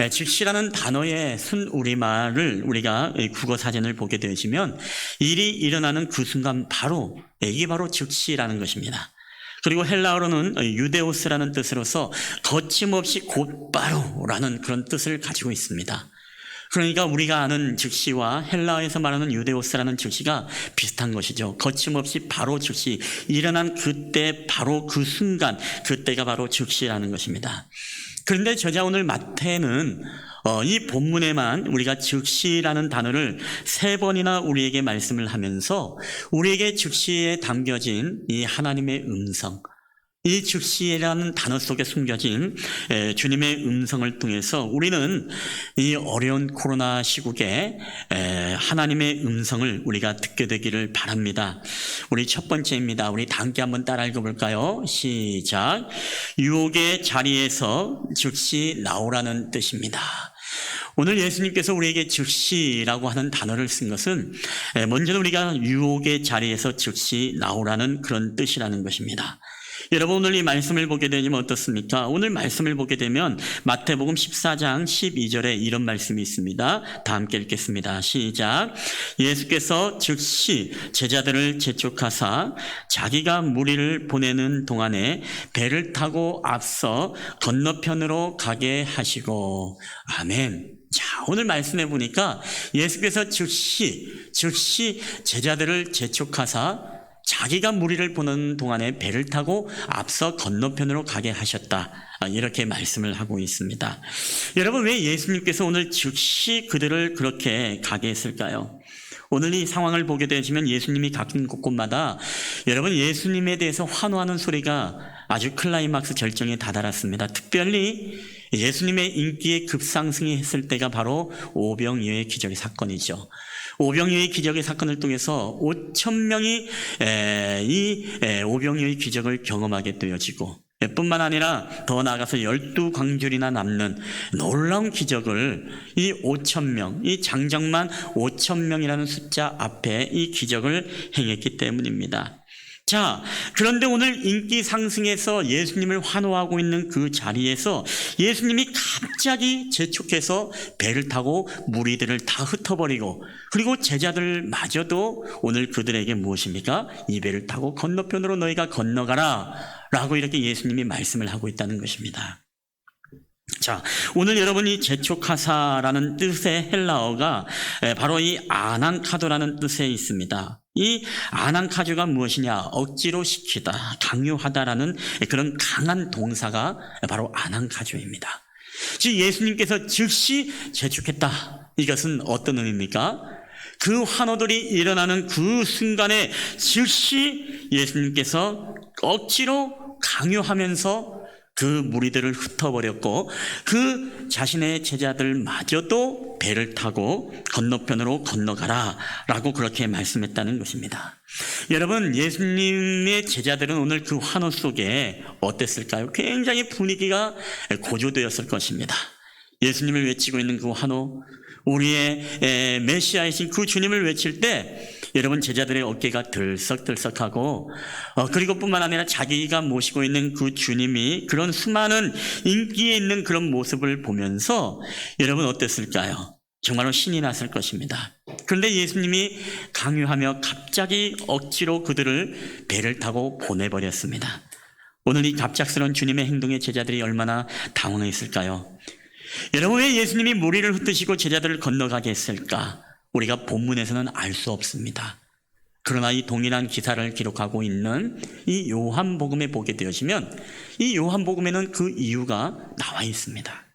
즉시라는 단어의 순우리말을 우리가 국어 사전을 보게 되어지면 일이 일어나는 그 순간 바로, 이게 바로 즉시라는 것입니다. 그리고 헬라어로는 유데오스라는 뜻으로서 거침없이 곧바로라는 그런 뜻을 가지고 있습니다. 그러니까 우리가 아는 즉시와 헬라어에서 말하는 유데오스라는 즉시가 비슷한 것이죠. 거침없이 바로 즉시, 일어난 그때 바로 그 순간, 그때가 바로 즉시라는 것입니다. 그런데 저자 오늘 마태는 이 본문에만 우리가 즉시라는 단어를 3번이나 우리에게 말씀을 하면서 우리에게 즉시에 담겨진 이 하나님의 음성, 이 즉시라는 단어 속에 숨겨진 주님의 음성을 통해서 우리는 이 어려운 코로나 시국에 하나님의 음성을 우리가 듣게 되기를 바랍니다. 우리 첫 번째입니다. 우리 다 함께 한번 따라 읽어볼까요? 시작. 유혹의 자리에서 즉시 나오라는 뜻입니다. 오늘 예수님께서 우리에게 즉시라고 하는 단어를 쓴 것은 먼저 우리가 유혹의 자리에서 즉시 나오라는 그런 뜻이라는 것입니다. 여러분, 오늘 이 말씀을 보게 되면 어떻습니까? 오늘 말씀을 보게 되면 마태복음 14장 12절에 이런 말씀이 있습니다. 다 함께 읽겠습니다. 시작. 예수께서 즉시 제자들을 재촉하사 자기가 무리를 보내는 동안에 배를 타고 앞서 건너편으로 가게 하시고. 아멘. 자, 오늘 말씀해 보니까 예수께서 즉시 제자들을 재촉하사 자기가 무리를 보는 동안에 배를 타고 앞서 건너편으로 가게 하셨다, 이렇게 말씀을 하고 있습니다. 여러분, 왜 예수님께서 오늘 즉시 그들을 그렇게 가게 했을까요? 오늘 이 상황을 보게 되시면 예수님이 가는 곳곳마다 여러분, 예수님에 대해서 환호하는 소리가 아주 클라이막스 절정에 다다랐습니다. 특별히 예수님의 인기의 급상승이 했을 때가 바로 오병이어의 기적의 사건이죠. 오병이어의 기적의 사건을 통해서 5,000명이 이 오병이어의 기적을 경험하게 되어지고, 뿐만 아니라 더 나아가서 12광줄이나 남는 놀라운 기적을 이 5,000명, 이 장정만 5,000명이라는 숫자 앞에 이 기적을 행했기 때문입니다. 자, 그런데 오늘 인기 상승에서 예수님을 환호하고 있는 그 자리에서 예수님이 갑자기 재촉해서 배를 타고 무리들을 다 흩어버리고, 그리고 제자들마저도 오늘 그들에게 무엇입니까? 이 배를 타고 건너편으로 너희가 건너가라 라고 이렇게 예수님이 말씀을 하고 있다는 것입니다. 자, 오늘 여러분이 재촉하사라는 뜻의 헬라어가 바로 이 아난카도라는 뜻에 있습니다. 이 아난카조가 무엇이냐? 억지로 시키다, 강요하다라는 그런 강한 동사가 바로 아난카조입니다. 즉 예수님께서 즉시 재촉했다. 이것은 어떤 의미입니까? 그 환호들이 일어나는 그 순간에 즉시 예수님께서 억지로 강요하면서 그 무리들을 흩어버렸고 그 자신의 제자들마저도 배를 타고 건너편으로 건너가라 라고 그렇게 말씀했다는 것입니다. 여러분, 예수님의 제자들은 오늘 그 환호 속에 어땠을까요? 굉장히 분위기가 고조되었을 것입니다. 예수님을 외치고 있는 그 환호, 우리의 메시아이신 그 주님을 외칠 때 여러분 제자들의 어깨가 들썩들썩하고 그리고 뿐만 아니라 자기가 모시고 있는 그 주님이 그런 수많은 인기에 있는 그런 모습을 보면서 여러분 어땠을까요? 정말로 신이 났을 것입니다. 그런데 예수님이 강요하며 갑자기 억지로 그들을 배를 타고 보내버렸습니다. 오늘 이 갑작스러운 주님의 행동에 제자들이 얼마나 당황했을까요? 여러분, 왜 예수님이 무리를 흩으시고 제자들을 건너가게 했을까? 우리가 본문에서는 알 수 없습니다. 그러나 이 동일한 기사를 기록하고 있는 이 요한복음에 보게 되시면 이 요한복음에는 그 이유가 나와 있습니다.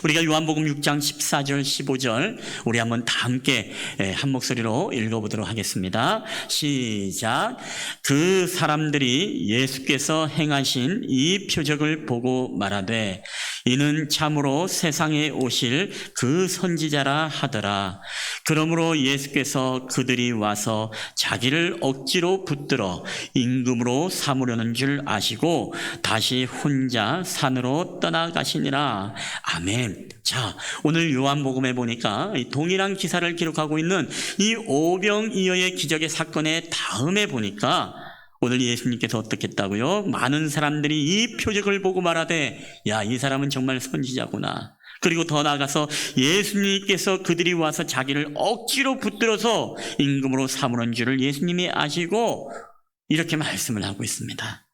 우리가 요한복음 6장 14절 15절 우리 한번 다 함께 한 목소리로 읽어보도록 하겠습니다. 시작. 그 사람들이 예수께서 행하신 이 표적을 보고 말하되 이는 참으로 세상에 오실 그 선지자라 하더라. 그러므로 예수께서 그들이 와서 자기를 억지로 붙들어 임금으로 삼으려는 줄 아시고 다시 혼자 산으로 떠나가시니라. 아멘. 자, 오늘 요한복음에 보니까 동일한 기사를 기록하고 있는 이 오병이어의 기적의 사건의 다음에 보니까 오늘 예수님께서 어떻게 했다고요? 많은 사람들이 이 표적을 보고 말하되 야, 이 사람은 정말 선지자구나. 그리고 더 나아가서 예수님께서 그들이 와서 자기를 억지로 붙들어서 임금으로 삼으는 줄을 예수님이 아시고 이렇게 말씀을 하고 있습니다.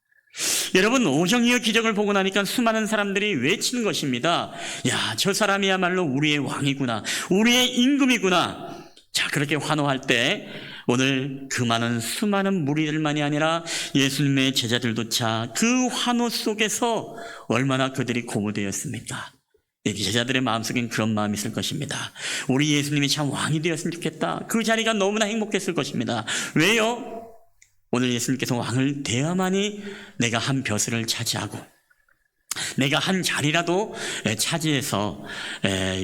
여러분, 오병이어 기적을 보고 나니까 수많은 사람들이 외치는 것입니다. 야, 저 사람이야말로 우리의 왕이구나. 우리의 임금이구나. 자, 그렇게 환호할 때 오늘 그 많은 수많은 무리들만이 아니라 예수님의 제자들조차 그 환호 속에서 얼마나 그들이 고무되었습니까? 제자들의 마음속엔 그런 마음이 있을 것입니다. 우리 예수님이 참 왕이 되었으면 좋겠다. 그 자리가 너무나 행복했을 것입니다. 왜요? 오늘 예수님께서 왕을 되어야만이 내가 한 벼슬을 차지하고 내가 한 자리라도 차지해서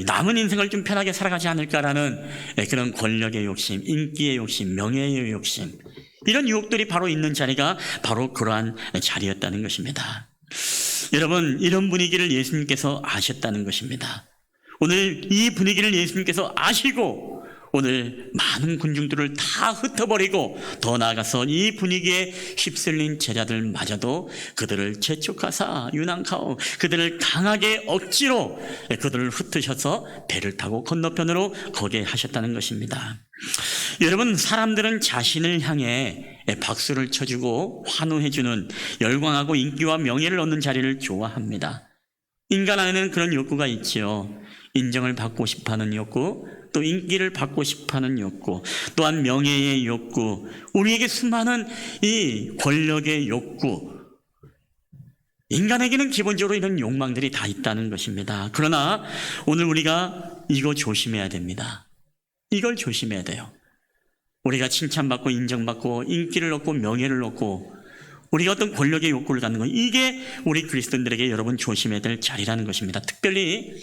남은 인생을 좀 편하게 살아가지 않을까라는 그런 권력의 욕심, 인기의 욕심, 명예의 욕심, 이런 유혹들이 바로 있는 자리가 바로 그러한 자리였다는 것입니다. 여러분, 이런 분위기를 예수님께서 아셨다는 것입니다. 오늘 이 분위기를 예수님께서 아시고 오늘 많은 군중들을 다 흩어버리고 더 나아가서 이 분위기에 휩쓸린 제자들마저도 그들을 재촉하사 유난카오, 그들을 강하게 억지로 그들을 흩으셔서 배를 타고 건너편으로 거게 하셨다는 것입니다. 여러분, 사람들은 자신을 향해 박수를 쳐주고 환호해주는 열광하고 인기와 명예를 얻는 자리를 좋아합니다. 인간 안에는 그런 욕구가 있지요. 인정을 받고 싶어하는 욕구, 또 인기를 받고 싶어하는 욕구, 또한 명예의 욕구, 우리에게 수많은 이 권력의 욕구, 인간에게는 기본적으로 이런 욕망들이 다 있다는 것입니다. 그러나 오늘 우리가 이거 조심해야 됩니다. 이걸 조심해야 돼요. 우리가 칭찬받고 인정받고 인기를 얻고 명예를 얻고 우리가 어떤 권력의 욕구를 갖는 것, 이게 우리 그리스도인들에게 여러분 조심해야 될 자리라는 것입니다. 특별히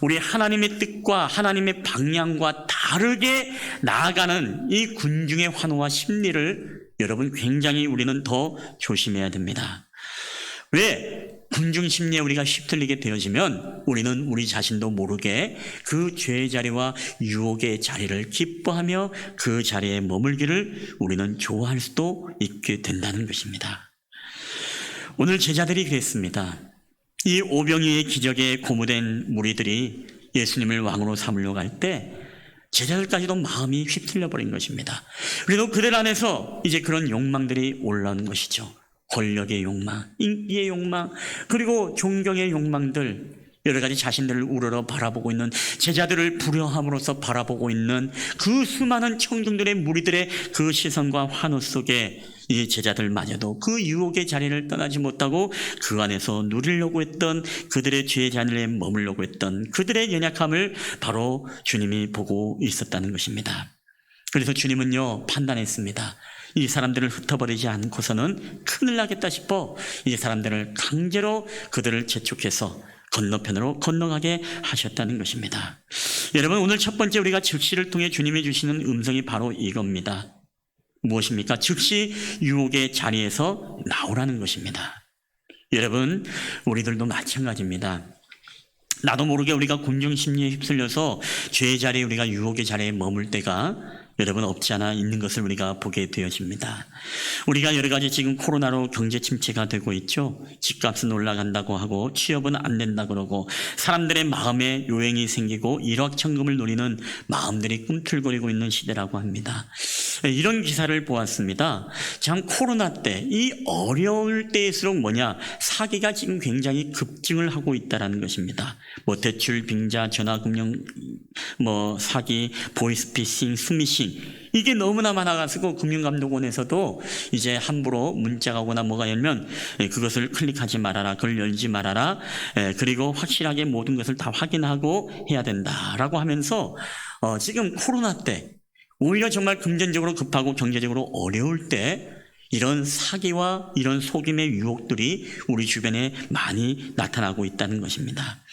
우리 하나님의 뜻과 하나님의 방향과 다르게 나아가는 이 군중의 환호와 심리를 여러분 굉장히 우리는 더 조심해야 됩니다. 왜? 군중 심리에 우리가 휩쓸리게 되어지면 우리는 우리 자신도 모르게 그 죄의 자리와 유혹의 자리를 기뻐하며 그 자리에 머물기를 우리는 좋아할 수도 있게 된다는 것입니다. 오늘 제자들이 그랬습니다. 이 오병이어의 기적에 고무된 무리들이 예수님을 왕으로 삼으려고 할 때 제자들까지도 마음이 휩쓸려 버린 것입니다. 그래도 그들 안에서 이제 그런 욕망들이 올라오는 것이죠. 권력의 욕망, 인기의 욕망, 그리고 존경의 욕망들, 여러 가지 자신들을 우러러 바라보고 있는, 제자들을 불효함으로써 바라보고 있는 그 수많은 청중들의 무리들의 그 시선과 환호 속에 이 제자들마저도 그 유혹의 자리를 떠나지 못하고 그 안에서 누리려고 했던, 그들의 죄의 자리에 머물려고 했던 그들의 연약함을 바로 주님이 보고 있었다는 것입니다. 그래서 주님은요, 판단했습니다. 이 사람들을 흩어버리지 않고서는 큰일 나겠다 싶어 이 사람들을 강제로 그들을 재촉해서 건너편으로 건너가게 하셨다는 것입니다. 여러분, 오늘 첫 번째 우리가 즉시를 통해 주님이 주시는 음성이 바로 이겁니다. 무엇입니까? 즉시 유혹의 자리에서 나오라는 것입니다. 여러분, 우리들도 마찬가지입니다. 나도 모르게 우리가 군중심리에 휩쓸려서 죄의 자리에, 우리가 유혹의 자리에 머물 때가 여러분 없지 않아 있는 것을 우리가 보게 되어집니다. 우리가 여러 가지 지금 코로나로 경제 침체가 되고 있죠. 집값은 올라간다고 하고 취업은 안 된다 그러고 사람들의 마음에 요행이 생기고 일확천금을 노리는 마음들이 꿈틀거리고 있는 시대라고 합니다. 이런 기사를 보았습니다. 참 코로나 때, 이 어려울 때일수록 뭐냐, 사기가 지금 굉장히 급증을 하고 있다는 것입니다. 뭐 대출, 빙자, 전화금융, 뭐 사기, 보이스피싱, 스미싱, 이게 너무나 많아가지고 금융감독원에서도 이제 함부로 문자가 오거나 뭐가 열면 그것을 클릭하지 말아라, 그걸 열지 말아라, 그리고 확실하게 모든 것을 다 확인하고 해야 된다라고 하면서 지금 코로나 때 오히려 정말 금전적으로 급하고 경제적으로 어려울 때 이런 사기와 이런 속임의 유혹들이 우리 주변에 많이 나타나고 있다는 것입니다.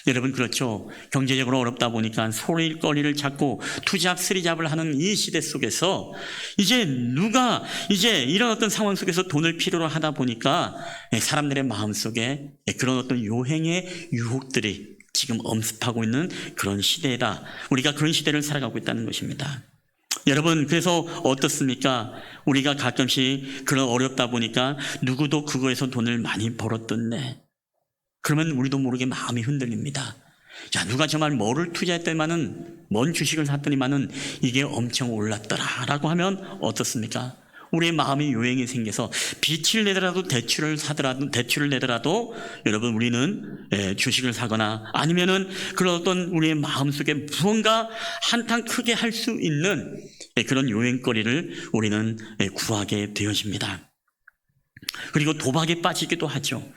여러분, 그렇죠. 경제적으로 어렵다 보니까 소일거리를 찾고 투잡, 쓰리잡을 하는 이 시대 속에서 이제 누가 이제 이런 어떤 상황 속에서 돈을 필요로 하다 보니까 사람들의 마음속에 그런 어떤 요행의 유혹들이 지금 엄습하고 있는 그런 시대다. 우리가 그런 시대를 살아가고 있다는 것입니다. 여러분, 그래서 어떻습니까? 우리가 가끔씩 그런 어렵다 보니까 누구도 그거에서 돈을 많이 벌었던데, 그러면 우리도 모르게 마음이 흔들립니다. 야, 누가 정말 뭐를 투자했더니만은, 뭔 주식을 샀더니만은 이게 엄청 올랐더라 라고 하면 어떻습니까? 우리의 마음이 요행이 생겨서 빚을 내더라도 대출을 내더라도 여러분, 우리는 주식을 사거나 아니면은 그런 어떤 우리의 마음속에 무언가 한탕 크게 할 수 있는 그런 요행거리를 우리는 구하게 되어집니다. 그리고 도박에 빠지기도 하죠.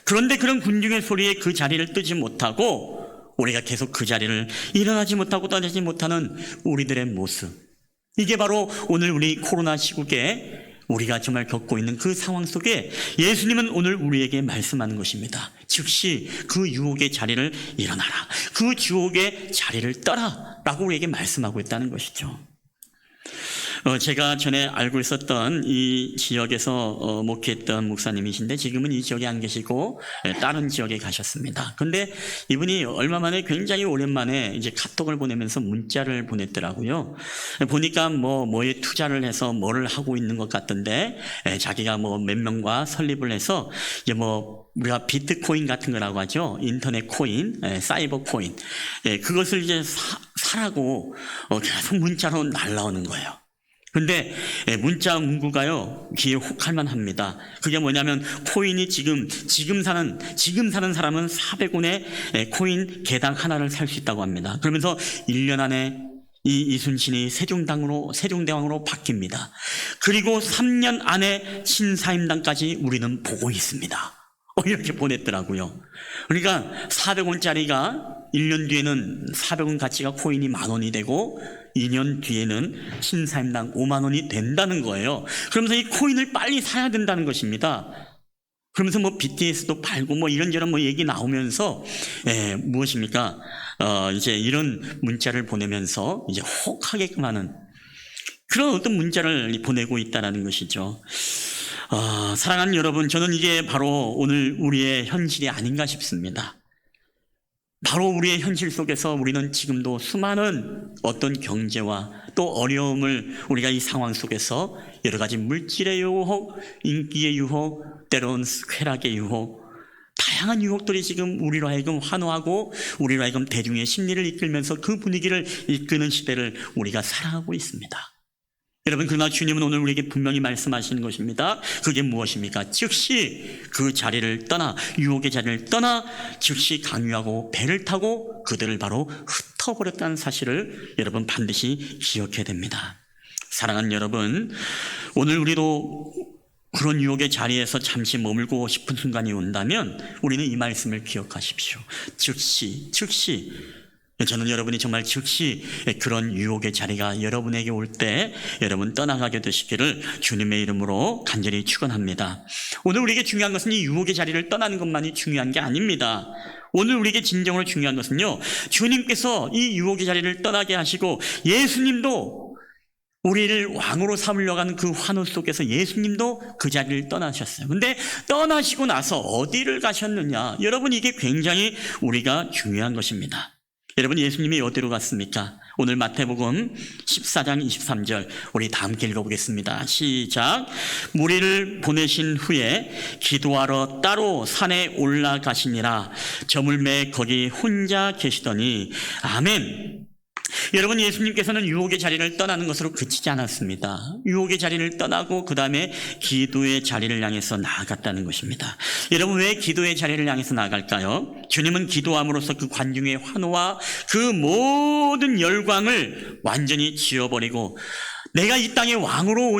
그런데 그런 군중의 소리에 그 자리를 뜨지 못하고 우리가 계속 그 자리를 일어나지 못하고 떠나지 못하는 우리들의 모습, 이게 바로 오늘 우리 코로나 시국에 우리가 정말 겪고 있는 그 상황 속에 예수님은 오늘 우리에게 말씀하는 것입니다. 즉시 그 유혹의 자리를 일어나라, 그 유혹의 자리를 떠라 라고 우리에게 말씀하고 있다는 것이죠. 제가 전에 알고 있었던 이 지역에서 목회했던 목사님이신데 지금은 이 지역에 안 계시고 다른 지역에 가셨습니다. 근데 이분이 얼마 만에, 굉장히 오랜만에 이제 카톡을 보내면서 문자를 보냈더라고요. 보니까 뭐에 투자를 해서 뭐를 하고 있는 것 같던데, 자기가 뭐 몇 명과 설립을 해서 이제 뭐 우리가 비트코인 같은 거라고 하죠. 인터넷 코인, 사이버 코인, 그것을 이제 사라고 계속 문자로 날라오는 거예요. 근데 문자 문구가요, 귀에 혹할 만합니다. 그게 뭐냐면, 코인이 지금 사는 사람은 400원에 코인 개당 하나를 살 수 있다고 합니다. 그러면서 1년 안에 이순신이 세종대왕으로 바뀝니다. 그리고 3년 안에 신사임당까지 우리는 보고 있습니다. 이렇게 보냈더라고요. 그러니까 400원짜리가 1년 뒤에는 400원 가치가 코인이 10,000원이 되고 2년 뒤에는 신사임당 50,000원이 된다는 거예요. 그러면서 이 코인을 빨리 사야 된다는 것입니다. 그러면서 뭐 BTS도 팔고 뭐 이런저런 뭐 얘기 나오면서 무엇입니까? 이제 이런 문자를 보내면서 이제 혹하게끔 하는 그런 어떤 문자를 보내고 있다는 것이죠. 사랑하는 여러분, 저는 이게 바로 오늘 우리의 현실이 아닌가 싶습니다. 바로 우리의 현실 속에서 우리는 지금도 수많은 어떤 경제와 또 어려움을 우리가 이 상황 속에서 여러 가지 물질의 유혹, 인기의 유혹, 때로는 쾌락의 유혹, 다양한 유혹들이 지금 우리로 하여금 환호하고 우리로 하여금 대중의 심리를 이끌면서 그 분위기를 이끄는 시대를 우리가 살아가고 있습니다. 여러분, 그러나 주님은 오늘 우리에게 분명히 말씀하시는 것입니다. 그게 무엇입니까? 즉시 그 자리를 떠나, 유혹의 자리를 떠나 즉시 강유하고 배를 타고 그들을 바로 흩어버렸다는 사실을 여러분 반드시 기억해야 됩니다. 사랑하는 여러분, 오늘 우리도 그런 유혹의 자리에서 잠시 머물고 싶은 순간이 온다면 우리는 이 말씀을 기억하십시오. 즉시 저는 여러분이 정말 즉시 그런 유혹의 자리가 여러분에게 올 때 여러분 떠나가게 되시기를 주님의 이름으로 간절히 축원합니다. 오늘 우리에게 중요한 것은 이 유혹의 자리를 떠나는 것만이 중요한 게 아닙니다. 오늘 우리에게 진정으로 중요한 것은요, 주님께서 이 유혹의 자리를 떠나게 하시고 예수님도 우리를 왕으로 삼으려고 하는 그 환호 속에서 예수님도 그 자리를 떠나셨어요. 근데 떠나시고 나서 어디를 가셨느냐? 여러분, 이게 굉장히 우리가 중요한 것입니다. 여러분, 예수님이 어디로 갔습니까? 오늘 마태복음 14장 23절 우리 다 함께 읽어보겠습니다. 시작. 무리를 보내신 후에 기도하러 따로 산에 올라가시니라. 저물매 거기 혼자 계시더니. 아멘. 여러분, 예수님께서는 유혹의 자리를 떠나는 것으로 그치지 않았습니다. 유혹의 자리를 떠나고 그 다음에 기도의 자리를 향해서 나아갔다는 것입니다. 여러분, 왜 기도의 자리를 향해서 나아갈까요? 주님은 기도함으로써 그 관중의 환호와 그 모든 열광을 완전히 지워버리고 내가 이 땅의 왕으로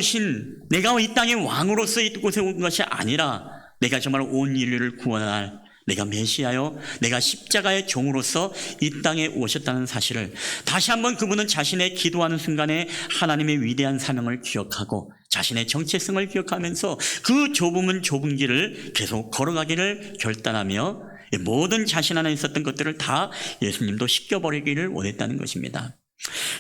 내가 이 땅의 왕으로서 이곳에 온 것이 아니라 내가 정말 온 인류를 구원할 내가 메시아요, 내가 십자가의 종으로서 이 땅에 오셨다는 사실을 다시 한번 그분은 자신의 기도하는 순간에 하나님의 위대한 사명을 기억하고 자신의 정체성을 기억하면서 그 좁은 길을 계속 걸어가기를 결단하며 모든 자신 안에 있었던 것들을 다 예수님도 씻겨버리기를 원했다는 것입니다.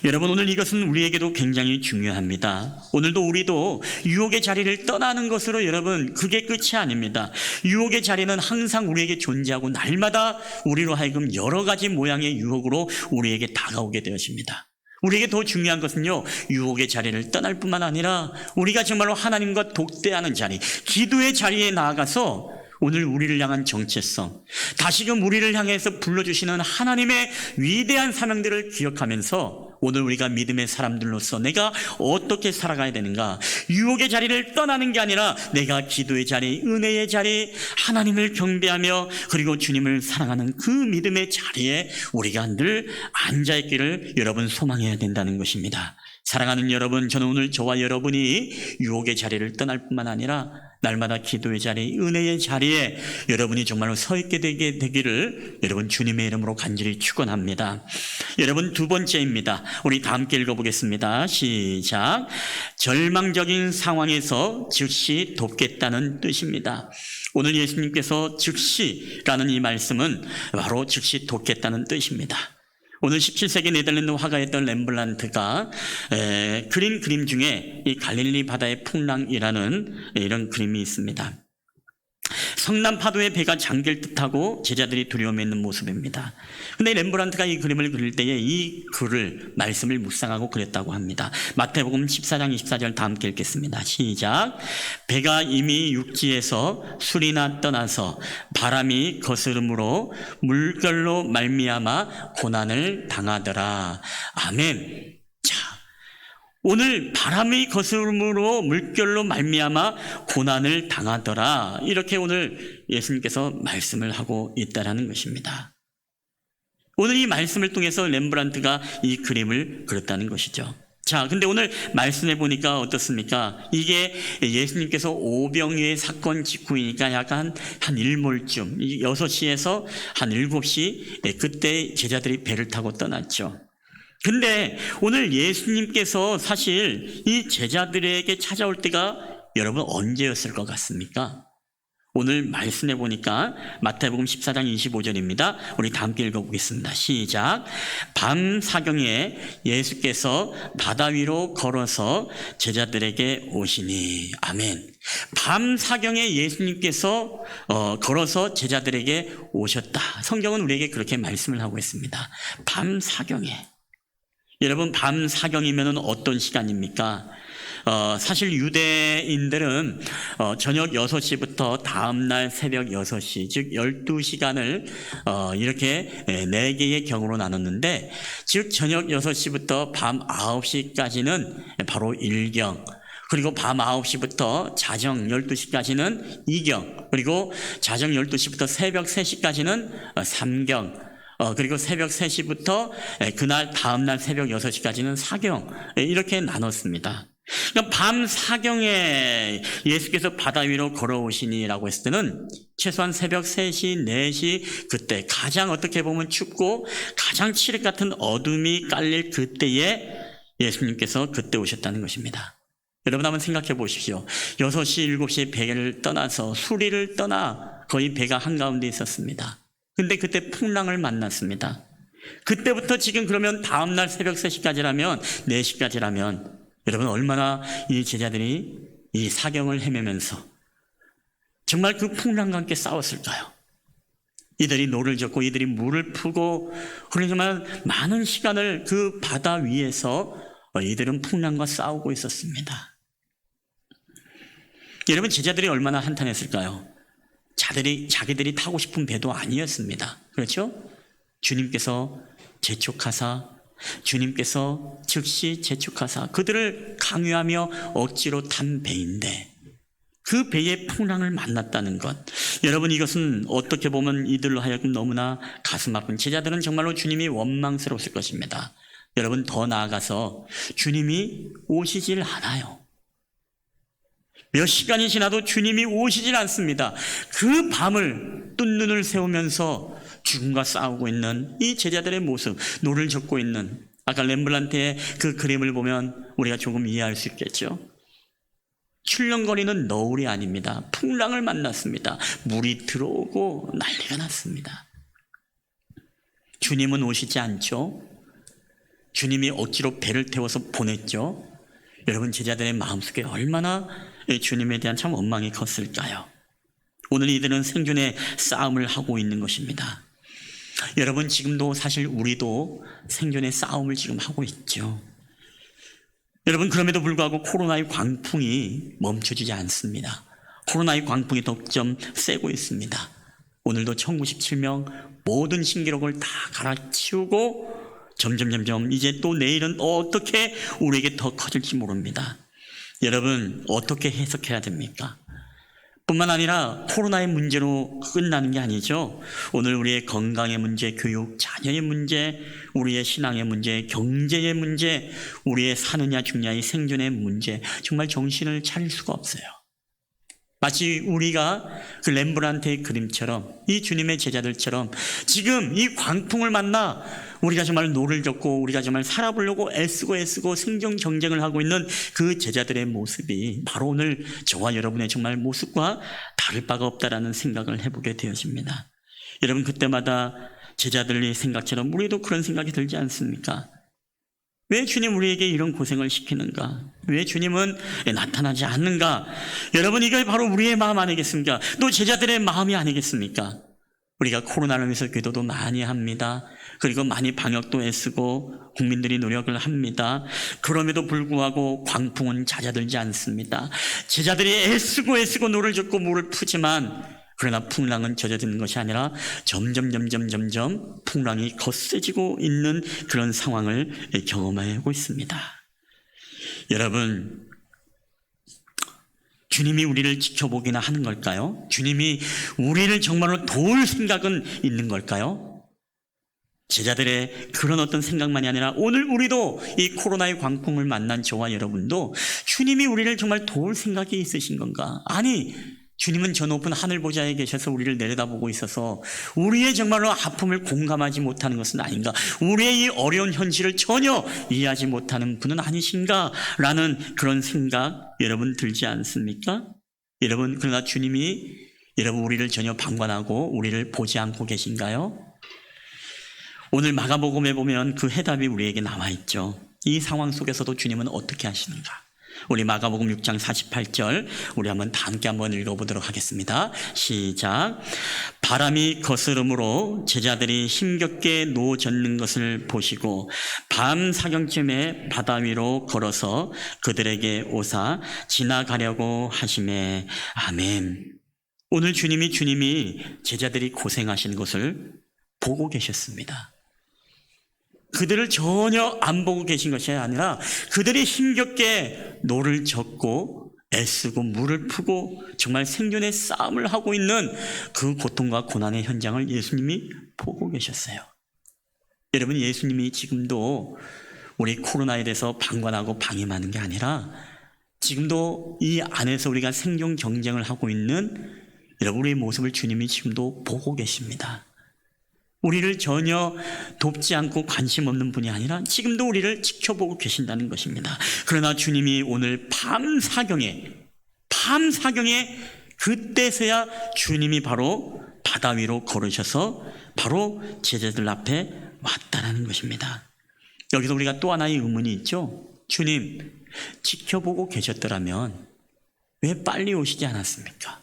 여러분, 오늘 이것은 우리에게도 굉장히 중요합니다. 오늘도 우리도 유혹의 자리를 떠나는 것으로 여러분, 그게 끝이 아닙니다. 유혹의 자리는 항상 우리에게 존재하고 날마다 우리로 하여금 여러 가지 모양의 유혹으로 우리에게 다가오게 되었습니다. 우리에게 더 중요한 것은요, 유혹의 자리를 떠날 뿐만 아니라 우리가 정말로 하나님과 독대하는 자리, 기도의 자리에 나아가서 오늘 우리를 향한 정체성, 다시금 우리를 향해서 불러주시는 하나님의 위대한 사명들을 기억하면서 오늘 우리가 믿음의 사람들로서 내가 어떻게 살아가야 되는가, 유혹의 자리를 떠나는 게 아니라 내가 기도의 자리, 은혜의 자리, 하나님을 경배하며 그리고 주님을 사랑하는 그 믿음의 자리에 우리가 늘 앉아있기를 여러분 소망해야 된다는 것입니다. 사랑하는 여러분, 저는 오늘 저와 여러분이 유혹의 자리를 떠날 뿐만 아니라 날마다 기도의 자리, 은혜의 자리에 여러분이 정말로 서 있게 되기를 여러분 주님의 이름으로 간절히 축원합니다. 여러분, 두 번째입니다. 우리 다 함께 읽어보겠습니다. 시작. 절망적인 상황에서 즉시 돕겠다는 뜻입니다. 오늘 예수님께서 즉시라는 이 말씀은 바로 즉시 돕겠다는 뜻입니다. 오늘 17세기 네덜란드 화가였던 렘블란트가 그린 그림 중에 이 갈릴리 바다의 풍랑이라는 이런 그림이 있습니다. 성남 파도에 배가 잠길 듯하고 제자들이 두려움에 있는 모습입니다. 근데 렘브란트가 이 그림을 그릴 때에 이 글을 말씀을 묵상하고 그렸다고 합니다. 마태복음 14장 24절 다 함께 읽겠습니다. 시작. 배가 이미 육지에서 술이나 떠나서 바람이 거스름으로 물결로 말미암아 고난을 당하더라. 아멘. 자, 오늘 바람이 거스름으로 물결로 말미암아 고난을 당하더라, 이렇게 오늘 예수님께서 말씀을 하고 있다는 것입니다. 오늘 이 말씀을 통해서 렘브란트가 이 그림을 그렸다는 것이죠. 자, 근데 오늘 말씀해 보니까 어떻습니까? 이게 예수님께서 오병이의 사건 직후이니까 약간 한 일몰쯤 6시에서 한 7시, 그때 제자들이 배를 타고 떠났죠. 근데 오늘 예수님께서 사실 이 제자들에게 찾아올 때가 여러분 언제였을 것 같습니까? 오늘 말씀해 보니까 마태복음 14장 25절입니다. 우리 다 함께 읽어보겠습니다. 시작. 밤 사경에 예수께서 바다 위로 걸어서 제자들에게 오시니. 아멘. 밤 사경에 예수님께서 걸어서 제자들에게 오셨다. 성경은 우리에게 그렇게 말씀을 하고 있습니다. 밤 사경에. 여러분, 밤 사경이면 어떤 시간입니까? 사실 유대인들은 저녁 6시부터 다음날 새벽 6시, 즉 12시간을 이렇게 4개의 경으로 나눴는데, 즉 저녁 6시부터 밤 9시까지는 바로 1경, 그리고 밤 9시부터 자정 12시까지는 2경, 그리고 자정 12시부터 새벽 3시까지는 3경, 그리고 새벽 3시부터 그날 다음날 새벽 6시까지는 4경, 이렇게 나눴습니다. 그러니까 밤 4경에 예수께서 바다 위로 걸어오시니라고 했을 때는 최소한 새벽 3시, 4시, 그때 가장 어떻게 보면 춥고 가장 칠흑 같은 어둠이 깔릴 그때에 예수님께서 그때 오셨다는 것입니다. 여러분 한번 생각해 보십시오. 6시, 7시 배를 떠나서 수리를 떠나 거의 배가 한가운데 있었습니다. 근데 그때 풍랑을 만났습니다. 그때부터 지금 그러면 다음날 새벽 3시까지라면, 4시까지라면 여러분 얼마나 이 제자들이 이 사경을 헤매면서 정말 그 풍랑과 함께 싸웠을까요? 이들이 노를 젓고 이들이 물을 푸고, 그러니 정말 많은 시간을 그 바다 위에서 이들은 풍랑과 싸우고 있었습니다. 여러분, 제자들이 얼마나 한탄했을까요? 자기들이 타고 싶은 배도 아니었습니다. 그렇죠? 주님께서 재촉하사, 주님께서 즉시 재촉하사 그들을 강요하며 억지로 탄 배인데 그 배의 풍랑을 만났다는 것, 여러분 이것은 어떻게 보면 이들로 하여금 너무나 가슴 아픈, 제자들은 정말로 주님이 원망스러웠을 것입니다. 여러분, 더 나아가서 주님이 오시질 않아요. 몇 시간이 지나도 주님이 오시질 않습니다. 그 밤을 뜬 눈을 세우면서 죽음과 싸우고 있는 이 제자들의 모습, 노를 젓고 있는, 아까 렘블란트의 그 그림을 보면 우리가 조금 이해할 수 있겠죠. 출렁거리는 너울이 아닙니다. 풍랑을 만났습니다. 물이 들어오고 난리가 났습니다. 주님은 오시지 않죠. 주님이 억지로 배를 태워서 보냈죠. 여러분, 제자들의 마음속에 얼마나 주님에 대한 참 원망이 컸을까요? 오늘 이들은 생존의 싸움을 하고 있는 것입니다. 여러분, 지금도 사실 우리도 생존의 싸움을 지금 하고 있죠. 여러분, 그럼에도 불구하고 코로나의 광풍이 멈춰지지 않습니다. 코로나의 광풍이 덕점 세고 있습니다. 오늘도 1097명 모든 신기록을 다 갈아치우고 점점 이제 또 내일은 어떻게 우리에게 더 커질지 모릅니다. 여러분, 어떻게 해석해야 됩니까? 뿐만 아니라 코로나의 문제로 끝나는 게 아니죠. 오늘 우리의 건강의 문제, 교육, 자녀의 문제, 우리의 신앙의 문제, 경제의 문제, 우리의 사느냐 죽냐의 생존의 문제, 정말 정신을 차릴 수가 없어요. 마치 우리가 그 렘브란트의 그림처럼, 이 주님의 제자들처럼 지금 이 광풍을 만나 우리가 정말 노를 젓고 우리가 정말 살아보려고 애쓰고 생존 경쟁을 하고 있는 그 제자들의 모습이 바로 오늘 저와 여러분의 정말 모습과 다를 바가 없다라는 생각을 해보게 되어집니다. 여러분, 그때마다 제자들의 생각처럼 우리도 그런 생각이 들지 않습니까? 왜 주님 우리에게 이런 고생을 시키는가? 왜 주님은 나타나지 않는가? 여러분, 이게 바로 우리의 마음 아니겠습니까? 또 제자들의 마음이 아니겠습니까? 우리가 코로나를 위해서 기도도 많이 합니다. 그리고 많이 방역도 애쓰고 국민들이 노력을 합니다. 그럼에도 불구하고 광풍은 잦아들지 않습니다. 제자들이 애쓰고 노를 젓고 물을 푸지만, 그러나 풍랑은 젖어드는 것이 아니라 점점 풍랑이 거세지고 있는 그런 상황을 경험하고 있습니다. 여러분, 주님이 우리를 지켜보기나 하는 걸까요? 주님이 우리를 정말로 도울 생각은 있는 걸까요? 제자들의 그런 어떤 생각만이 아니라 오늘 우리도 이 코로나의 광풍을 만난 저와 여러분도 주님이 우리를 정말 도울 생각이 있으신 건가? 아니, 주님은 저 높은 하늘 보좌에 계셔서 우리를 내려다보고 있어서 우리의 정말로 아픔을 공감하지 못하는 것은 아닌가? 우리의 이 어려운 현실을 전혀 이해하지 못하는 분은 아니신가? 라는 그런 생각 여러분 들지 않습니까? 여러분, 그러나 주님이 여러분 우리를 전혀 방관하고 우리를 보지 않고 계신가요? 오늘 마가복음에 보면 그 해답이 우리에게 나와 있죠. 이 상황 속에서도 주님은 어떻게 하시는가? 우리 마가복음 6장 48절 우리 한번 다 함께 한번 읽어보도록 하겠습니다. 시작. 바람이 거스름으로 제자들이 힘겹게 누워젖는 것을 보시고 밤 사경쯤에 바다 위로 걸어서 그들에게 오사 지나가려고 하심에 아멘. 오늘 주님이 제자들이 고생하시는 것을 보고 계셨습니다. 그들을 전혀 안 보고 계신 것이 아니라 그들이 힘겹게 노를 젓고 애쓰고 물을 푸고 정말 생존의 싸움을 하고 있는 그 고통과 고난의 현장을 예수님이 보고 계셨어요. 여러분, 예수님이 지금도 우리 코로나에 대해서 방관하고 방임하는 게 아니라 지금도 이 안에서 우리가 생존 경쟁을 하고 있는 여러분의 모습을 주님이 지금도 보고 계십니다. 우리를 전혀 돕지 않고 관심 없는 분이 아니라 지금도 우리를 지켜보고 계신다는 것입니다. 그러나 주님이 오늘 밤 사경에 그때서야 주님이 바로 바다 위로 걸으셔서 바로 제자들 앞에 왔다라는 것입니다. 여기서 우리가 또 하나의 의문이 있죠. 주님, 지켜보고 계셨더라면 왜 빨리 오시지 않았습니까?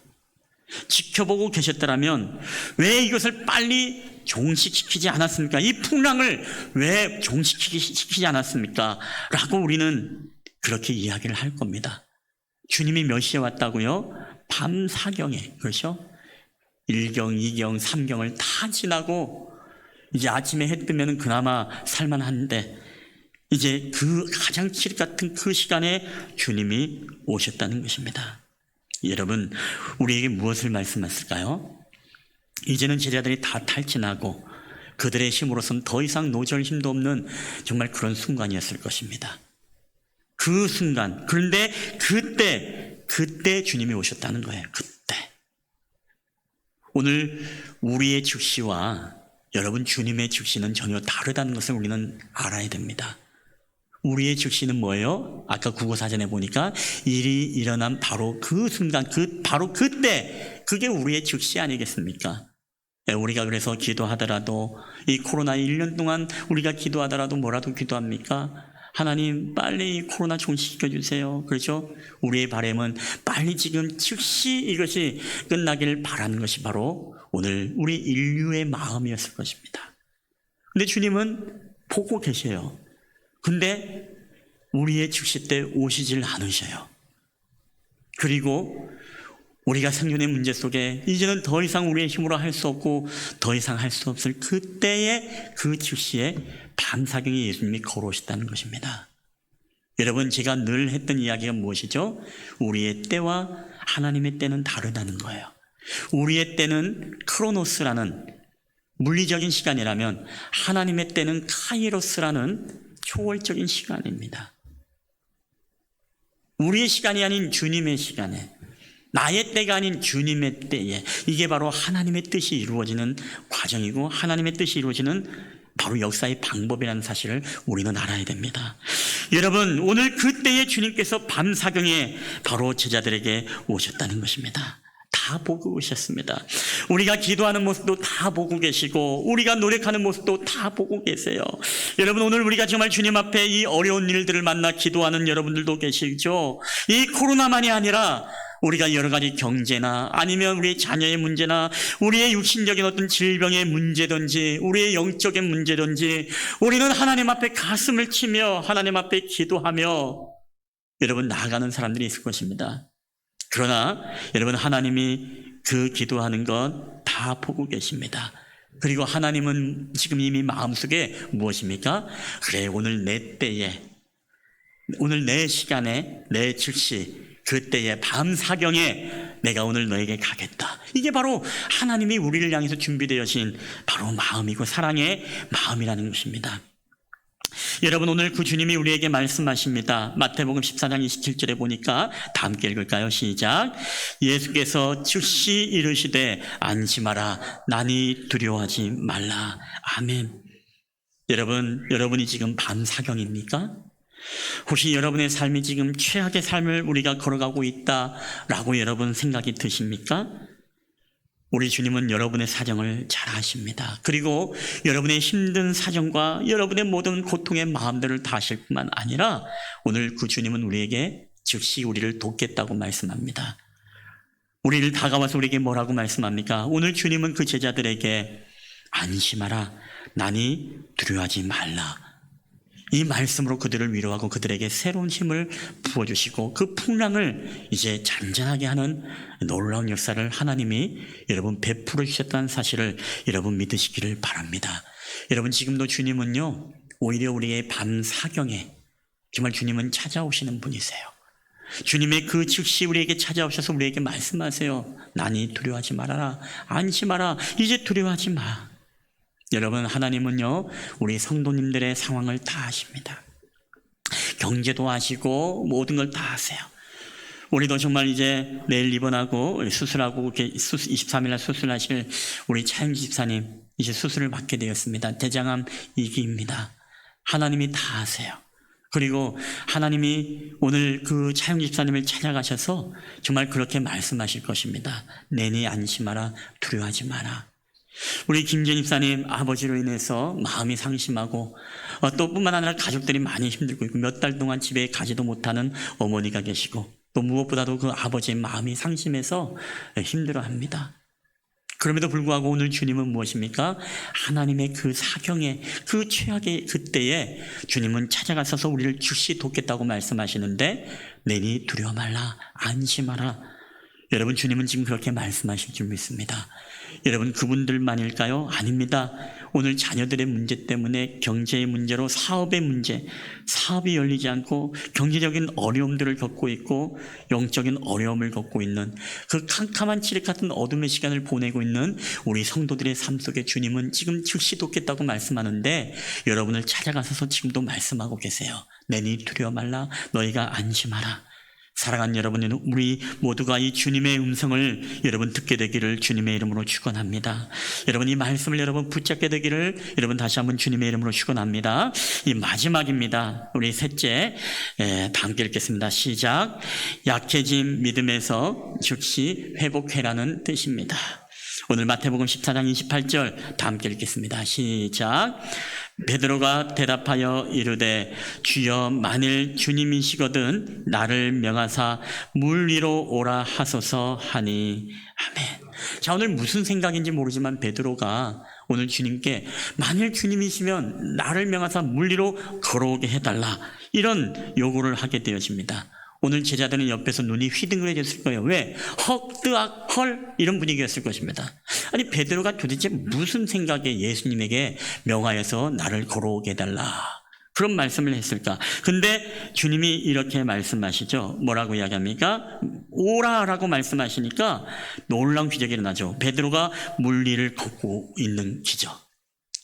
지켜보고 계셨더라면 왜 이것을 빨리 종식시키지 않았습니까? 이 풍랑을 왜 종식시키지 않았습니까? 라고 우리는 그렇게 이야기를 할 겁니다. 주님이 몇 시에 왔다고요? 밤 사경에, 그렇죠? 1경, 2경, 3경을 다 지나고 이제 아침에 해 뜨면 그나마 살만한데 이제 그 가장 칠흑 같은 그 시간에 주님이 오셨다는 것입니다. 여러분, 우리에게 무엇을 말씀하실까요? 이제는 제자들이 다 탈진하고 그들의 힘으로서는 더 이상 노절 힘도 없는 정말 그런 순간이었을 것입니다. 그 순간, 그런데 그때 주님이 오셨다는 거예요. 그때. 오늘 우리의 즉시와 여러분 주님의 즉시는 전혀 다르다는 것을 우리는 알아야 됩니다. 우리의 즉시는 뭐예요? 아까 국어사전에 보니까 일이 일어난 바로 그 순간, 바로 그때, 그게 우리의 즉시 아니겠습니까? 우리가 그래서 기도하더라도 이 코로나 1년 동안 우리가 기도하더라도 뭐라도 기도합니까? 하나님 빨리 이 코로나 종식시켜 주세요. 그렇죠? 우리의 바람은 빨리 지금 즉시 이것이 끝나길 바라는 것이 바로 오늘 우리 인류의 마음이었을 것입니다. 근데 주님은 보고 계세요. 근데 우리의 즉시 때 오시질 않으셔요. 그리고 우리가 생존의 문제 속에 이제는 더 이상 우리의 힘으로 할 수 없고 더 이상 할 수 없을 그때의 그 즉시에 밤사경에 예수님이 걸어오셨다는 것입니다. 여러분, 제가 늘 했던 이야기가 무엇이죠? 우리의 때와 하나님의 때는 다르다는 거예요. 우리의 때는 크로노스라는 물리적인 시간이라면 하나님의 때는 카이로스라는 초월적인 시간입니다. 우리의 시간이 아닌 주님의 시간에, 나의 때가 아닌 주님의 때에, 이게 바로 하나님의 뜻이 이루어지는 과정이고 하나님의 뜻이 이루어지는 바로 역사의 방법이라는 사실을 우리는 알아야 됩니다. 여러분, 오늘 그때에 주님께서 밤사경에 바로 제자들에게 오셨다는 것입니다. 다 보고 오셨습니다. 우리가 기도하는 모습도 다 보고 계시고 우리가 노력하는 모습도 다 보고 계세요. 여러분, 오늘 우리가 정말 주님 앞에 이 어려운 일들을 만나 기도하는 여러분들도 계시죠. 이 코로나만이 아니라 우리가 여러 가지 경제나 아니면 우리의 자녀의 문제나 우리의 육신적인 어떤 질병의 문제든지 우리의 영적인 문제든지 우리는 하나님 앞에 가슴을 치며 하나님 앞에 기도하며 여러분 나아가는 사람들이 있을 것입니다. 그러나 여러분, 하나님이 그 기도하는 것 다 보고 계십니다. 그리고 하나님은 지금 이미 마음속에 무엇입니까? 그래, 오늘 내 때에, 오늘 내 시간에, 내 즉시 그때에 밤사경에 내가 오늘 너에게 가겠다. 이게 바로 하나님이 우리를 향해서 준비되어진 바로 마음이고 사랑의 마음이라는 것입니다. 여러분, 오늘 그 주님이 우리에게 말씀하십니다. 마태복음 14장 27절에 보니까 다 함께 읽을까요? 시작. 예수께서 즉시 이르시되 안심하라, 나니 두려워하지 말라. 아멘. 여러분이 지금 밤사경입니까? 혹시 여러분의 삶이 지금 최악의 삶을 우리가 걸어가고 있다라고 여러분 생각이 드십니까? 우리 주님은 여러분의 사정을 잘 아십니다. 그리고 여러분의 힘든 사정과 여러분의 모든 고통의 마음들을 다 아실 뿐만 아니라 오늘 그 주님은 우리에게 즉시 우리를 돕겠다고 말씀합니다. 우리를 다가와서 우리에게 뭐라고 말씀합니까? 오늘 주님은 그 제자들에게 안심하라, 나니 두려워하지 말라. 이 말씀으로 그들을 위로하고 그들에게 새로운 힘을 부어주시고 그 풍랑을 이제 잔잔하게 하는 놀라운 역사를 하나님이 여러분 베풀어 주셨다는 사실을 여러분 믿으시기를 바랍니다. 여러분 지금도 주님은요, 오히려 우리의 밤 사경에 정말 주님은 찾아오시는 분이세요. 주님의 그 즉시 우리에게 찾아오셔서 우리에게 말씀하세요. 나니 두려워하지 말아라, 안심하라, 이제 두려워하지 마. 여러분, 하나님은요, 우리 성도님들의 상황을 다 아십니다. 경제도 아시고 모든 걸 다 아세요. 우리도 정말 이제 내일 입원하고 수술하고 23일 날 수술하실 우리 차영지 집사님 이제 수술을 받게 되었습니다. 대장암 2기입니다. 하나님이 다 아세요. 그리고 하나님이 오늘 그 차영지 집사님을 찾아가셔서 정말 그렇게 말씀하실 것입니다. 내니 안심하라, 두려워하지 마라. 우리 김전 집사님 아버지로 인해서 마음이 상심하고 또 뿐만 아니라 가족들이 많이 힘들고 있고 몇 달 동안 집에 가지도 못하는 어머니가 계시고 또 무엇보다도 그 아버지의 마음이 상심해서 힘들어합니다. 그럼에도 불구하고 오늘 주님은 무엇입니까? 하나님의 그 사경에 그 최악의 그때에 주님은 찾아가셔서 우리를 즉시 돕겠다고 말씀하시는데 내니 두려워 말라, 안심하라. 여러분 주님은 지금 그렇게 말씀하실 줄 믿습니다. 여러분 그분들만일까요? 아닙니다. 오늘 자녀들의 문제 때문에 경제의 문제로 사업의 문제, 사업이 열리지 않고 경제적인 어려움들을 겪고 있고 영적인 어려움을 겪고 있는 그 캄캄한 칠흑 같은 어둠의 시간을 보내고 있는 우리 성도들의 삶 속에 주님은 지금 즉시 돕겠다고 말씀하는데 여러분을 찾아가셔서 지금도 말씀하고 계세요. 내니 두려워 말라, 너희가 안심하라. 사랑하는 여러분, 우리 모두가 이 주님의 음성을 여러분 듣게 되기를 주님의 이름으로 축원합니다. 여러분 이 말씀을 여러분 붙잡게 되기를 여러분 다시 한번 주님의 이름으로 축원합니다. 이 마지막입니다. 우리 셋째 다 함께 읽겠습니다. 시작. 약해진 믿음에서 즉시 회복해라는 뜻입니다. 오늘 마태복음 14장 28절 다 함께 읽겠습니다. 시작. 베드로가 대답하여 이르되 주여 만일 주님이시거든 나를 명하사 물 위로 오라 하소서 하니 아멘. 자, 오늘 무슨 생각인지 모르지만 베드로가 오늘 주님께 만일 주님이시면 나를 명하사 물 위로 걸어오게 해달라 이런 요구를 하게 되어집니다. 오늘 제자들은 옆에서 눈이 휘둥그레졌을 거예요. 왜? 헉, 뜨악, 헐 이런 분위기였을 것입니다. 아니 베드로가 도대체 무슨 생각에 예수님에게 명하여서 나를 걸어오게 해달라 그런 말씀을 했을까? 근데 주님이 이렇게 말씀하시죠. 뭐라고 이야기합니까? 오라라고 말씀하시니까 놀라운 기적이 일어나죠. 베드로가 물 위를 걷고 있는 기적.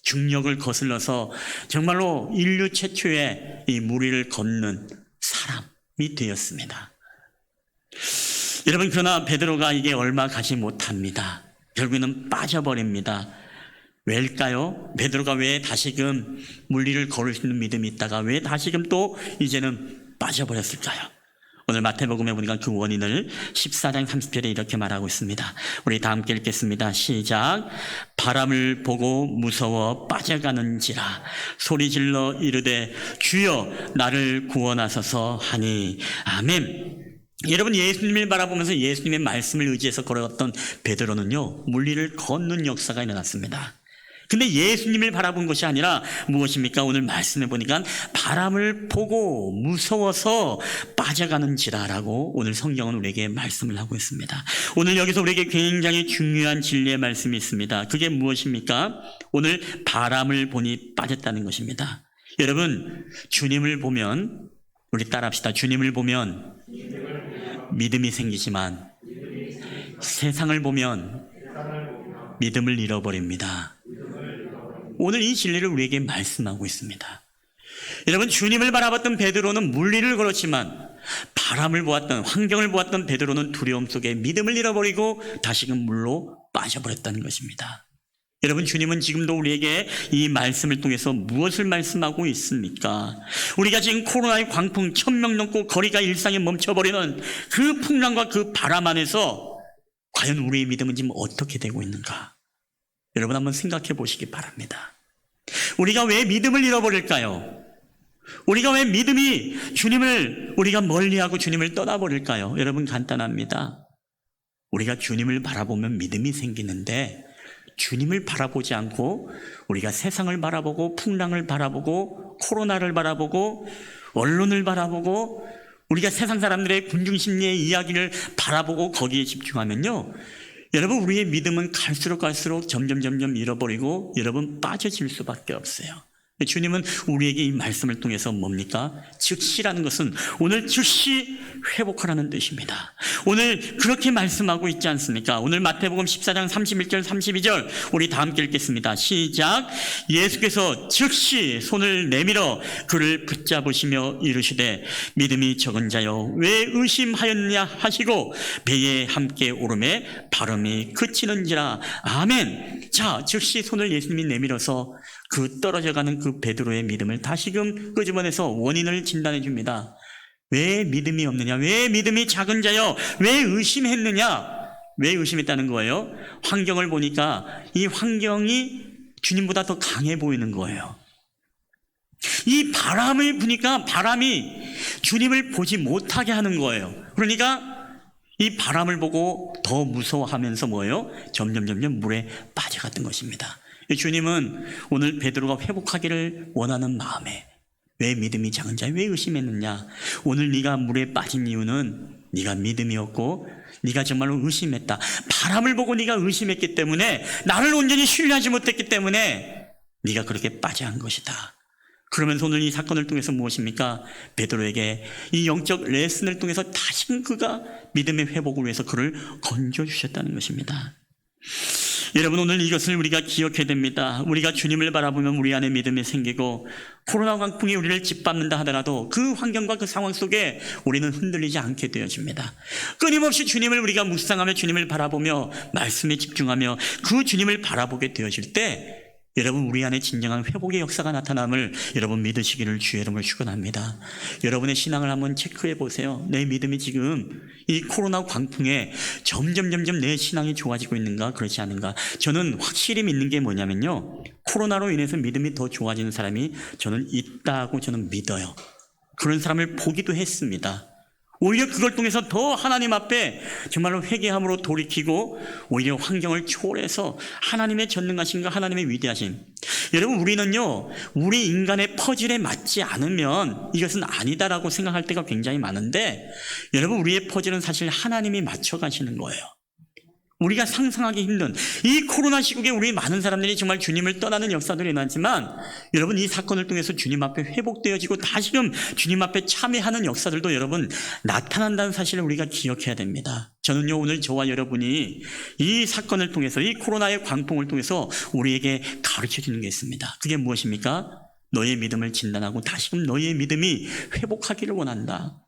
중력을 거슬러서 정말로 인류 최초의 이 물 위를 걷는 사람이 되었습니다. 여러분 그러나 베드로가 이게 얼마 가지 못합니다. 결국에는 빠져버립니다. 왜일까요? 베드로가 왜 다시금 물 위를 걸을 수 있는 믿음이 있다가 왜 다시금 또 이제는 빠져버렸을까요? 오늘 마태복음에 보니까 그 원인을 14장 30절에 이렇게 말하고 있습니다. 우리 다 함께 읽겠습니다. 시작. 바람을 보고 무서워 빠져가는지라 소리질러 이르되 주여 나를 구원하소서 하니 아멘. 여러분 예수님을 바라보면서 예수님의 말씀을 의지해서 걸어갔던 베드로는요 물 위를 걷는 역사가 일어났습니다. 근데 예수님을 바라본 것이 아니라 무엇입니까? 오늘 말씀해 보니까 바람을 보고 무서워서 빠져가는지라라고 오늘 성경은 우리에게 말씀을 하고 있습니다. 오늘 여기서 우리에게 굉장히 중요한 진리의 말씀이 있습니다. 그게 무엇입니까? 오늘 바람을 보니 빠졌다는 것입니다. 여러분 주님을 보면 우리 따라합시다. 주님을 보면 믿음이 생기지만 세상을 보면 믿음을 잃어버립니다. 오늘 이 진리를 우리에게 말씀하고 있습니다. 여러분 주님을 바라봤던 베드로는 물 위를 걸었지만 바람을 보았던 환경을 보았던 베드로는 두려움 속에 믿음을 잃어버리고 다시금 물로 빠져버렸다는 것입니다. 여러분 주님은 지금도 우리에게 이 말씀을 통해서 무엇을 말씀하고 있습니까? 우리가 지금 코로나의 광풍 1000명 넘고 거리가 일상에 멈춰버리는 그 풍랑과 그 바람 안에서 과연 우리의 믿음은 지금 어떻게 되고 있는가? 여러분 한번 생각해 보시기 바랍니다. 우리가 왜 믿음을 잃어버릴까요? 우리가 왜 믿음이 주님을 우리가 멀리하고 주님을 떠나버릴까요? 여러분 간단합니다. 우리가 주님을 바라보면 믿음이 생기는데 주님을 바라보지 않고 우리가 세상을 바라보고 풍랑을 바라보고 코로나를 바라보고 언론을 바라보고 우리가 세상 사람들의 군중심리의 이야기를 바라보고 거기에 집중하면요, 여러분 우리의 믿음은 갈수록 점점 잃어버리고 여러분 빠져질 수밖에 없어요. 주님은 우리에게 이 말씀을 통해서 뭡니까? 즉시라는 것은 오늘 즉시 회복하라는 뜻입니다. 오늘 그렇게 말씀하고 있지 않습니까? 오늘 마태복음 14장 31절 32절 우리 다 함께 읽겠습니다. 시작. 예수께서 즉시 손을 내밀어 그를 붙잡으시며 이르시되 믿음이 적은 자여 왜 의심하였냐 하시고 배에 함께 오름에 바람이 그치는지라. 아멘. 자, 즉시 손을 예수님이 내밀어서 그 떨어져가는 그 베드로의 믿음을 다시금 끄집어내서 원인을 진단해 줍니다. 왜 믿음이 없느냐? 왜 믿음이 작은 자여? 왜 의심했느냐? 왜 의심했다는 거예요? 환경을 보니까 이 환경이 주님보다 더 강해 보이는 거예요. 이 바람을 보니까 바람이 주님을 보지 못하게 하는 거예요. 그러니까 이 바람을 보고 더 무서워하면서 뭐예요? 점점 물에 빠져갔던 것입니다. 주님은 오늘 베드로가 회복하기를 원하는 마음에 왜 믿음이 작은 자에 왜 의심했느냐? 오늘 네가 물에 빠진 이유는 네가 믿음이 없고 네가 정말로 의심했다. 바람을 보고 네가 의심했기 때문에 나를 온전히 신뢰하지 못했기 때문에 네가 그렇게 빠져간 것이다. 그러면서 오늘 이 사건을 통해서 무엇입니까? 베드로에게 이 영적 레슨을 통해서 다시금 그가 믿음의 회복을 위해서 그를 건져주셨다는 것입니다. 여러분 오늘 이것을 우리가 기억해야 됩니다. 우리가 주님을 바라보면 우리 안에 믿음이 생기고 코로나 광풍이 우리를 짓밟는다 하더라도 그 환경과 그 상황 속에 우리는 흔들리지 않게 되어집니다. 끊임없이 주님을 우리가 묵상하며 주님을 바라보며 말씀에 집중하며 그 주님을 바라보게 되어질 때 여러분 우리 안에 진정한 회복의 역사가 나타남을 여러분 믿으시기를 주의 이름으로 축원합니다. 여러분의 신앙을 한번 체크해 보세요. 내 믿음이 지금 이 코로나 광풍에 점점 내 신앙이 좋아지고 있는가 그렇지 않은가. 저는 확실히 믿는 게 뭐냐면요, 코로나로 인해서 믿음이 더 좋아지는 사람이 저는 있다고 저는 믿어요. 그런 사람을 보기도 했습니다. 오히려 그걸 통해서 더 하나님 앞에 정말로 회개함으로 돌이키고 오히려 환경을 초월해서 하나님의 전능하신가 하나님의 위대하심. 여러분 우리는요 우리 인간의 퍼즐에 맞지 않으면 이것은 아니다라고 생각할 때가 굉장히 많은데 여러분 우리의 퍼즐은 사실 하나님이 맞춰 가시는 거예요. 우리가 상상하기 힘든 이 코로나 시국에 우리 많은 사람들이 정말 주님을 떠나는 역사들이 일어나지만 여러분 이 사건을 통해서 주님 앞에 회복되어지고 다시금 주님 앞에 참여하는 역사들도 여러분 나타난다는 사실을 우리가 기억해야 됩니다. 저는요 오늘 저와 여러분이 이 사건을 통해서 이 코로나의 광풍을 통해서 우리에게 가르쳐 주는 게 있습니다. 그게 무엇입니까? 너의 믿음을 진단하고 다시금 너의 믿음이 회복하기를 원한다.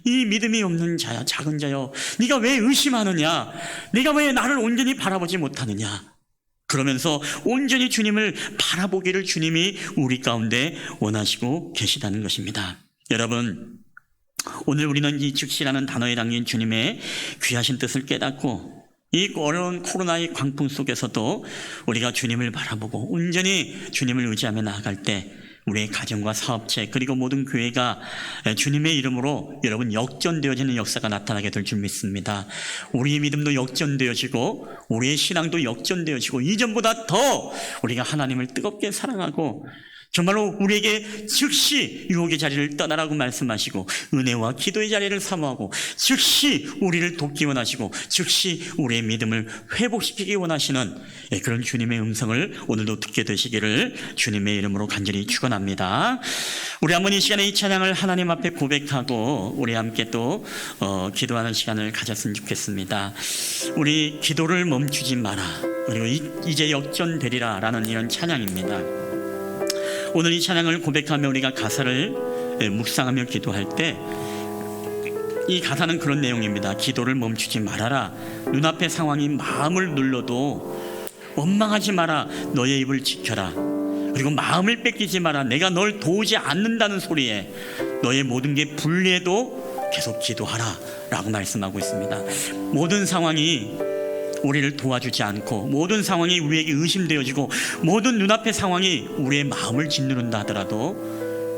이 믿음이 없는 자야, 작은 자여, 네가 왜 의심하느냐? 네가 왜 나를 온전히 바라보지 못하느냐? 그러면서 온전히 주님을 바라보기를 주님이 우리 가운데 원하시고 계시다는 것입니다. 여러분, 오늘 우리는 이 즉시라는 단어에 담긴 주님의 귀하신 뜻을 깨닫고 이 어려운 코로나의 광풍 속에서도 우리가 주님을 바라보고 온전히 주님을 의지하며 나아갈 때 우리의 가정과 사업체 그리고 모든 교회가 주님의 이름으로 여러분 역전되어지는 역사가 나타나게 될 줄 믿습니다. 우리의 믿음도 역전되어지고 우리의 신앙도 역전되어지고 이전보다 더 우리가 하나님을 뜨겁게 사랑하고 정말로 우리에게 즉시 유혹의 자리를 떠나라고 말씀하시고 은혜와 기도의 자리를 사모하고 즉시 우리를 돕기 원하시고 즉시 우리의 믿음을 회복시키기 원하시는 그런 주님의 음성을 오늘도 듣게 되시기를 주님의 이름으로 간절히 축원합니다. 우리 한번 이 시간에 이 찬양을 하나님 앞에 고백하고 우리 함께 또 기도하는 시간을 가졌으면 좋겠습니다. 우리 기도를 멈추지 마라 그리고 이제 역전되리라 라는 이런 찬양입니다. 오늘 이 찬양을 고백하며 우리가 가사를 묵상하며 기도할 때 이 가사는 그런 내용입니다. 기도를 멈추지 말아라. 눈앞의 상황이 마음을 눌러도 원망하지 마라. 너의 입을 지켜라. 그리고 마음을 뺏기지 마라. 내가 널 도우지 않는다는 소리에 너의 모든 게 불리해도 계속 기도하라 라고 말씀하고 있습니다. 모든 상황이 우리를 도와주지 않고 모든 상황이 우리에게 의심되어지고 모든 눈앞의 상황이 우리의 마음을 짓누른다 하더라도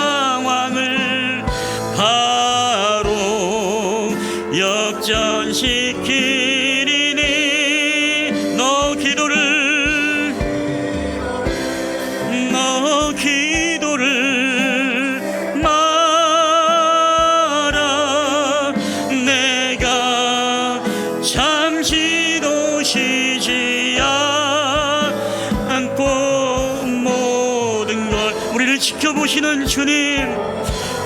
우리를 지켜보시는 주님,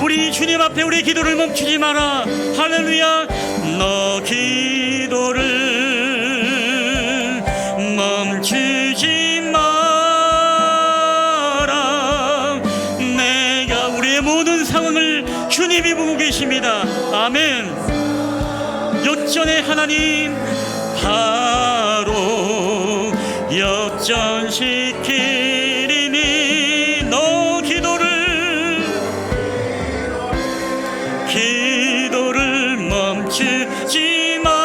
우리 주님 앞에 우리의 기도를 멈추지 마라. 할렐루야. 너 기도를 멈추지 마라. 내가 우리의 모든 상황을 주님이 보고 계십니다. 아멘. 역전의 하나님, 바로 역전시키리니 너 기도를 멈추지 마라.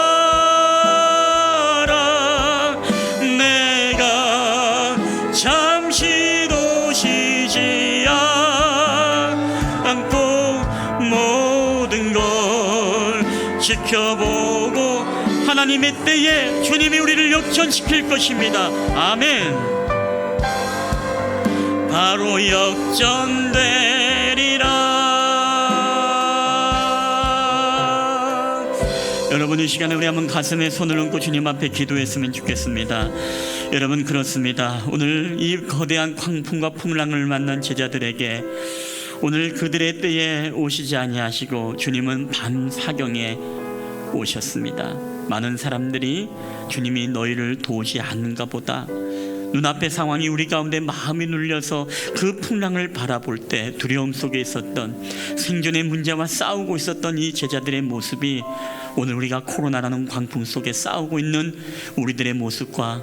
내가 잠시도 쉬지 않고 모든 걸 지켜보고 하나님의 때에 주님이 우리를 역전시킬 것입니다. 아멘. 바로 역전되리라. 여러분, 이 시간에 우리 한번 가슴에 손을 얹고 주님 앞에 기도했으면 좋겠습니다. 여러분, 그렇습니다. 오늘 이 거대한 광풍과 풍랑을 만난 제자들에게 오늘 그들의 때에 오시지 아니하시고 주님은 밤 사경에 오셨습니다. 많은 사람들이 주님이 너희를 도우지 않는가 보다, 눈앞의 상황이 우리 가운데 마음이 눌려서 그 풍랑을 바라볼 때 두려움 속에 있었던, 생존의 문제와 싸우고 있었던 이 제자들의 모습이 오늘 우리가 코로나라는 광풍 속에 싸우고 있는 우리들의 모습과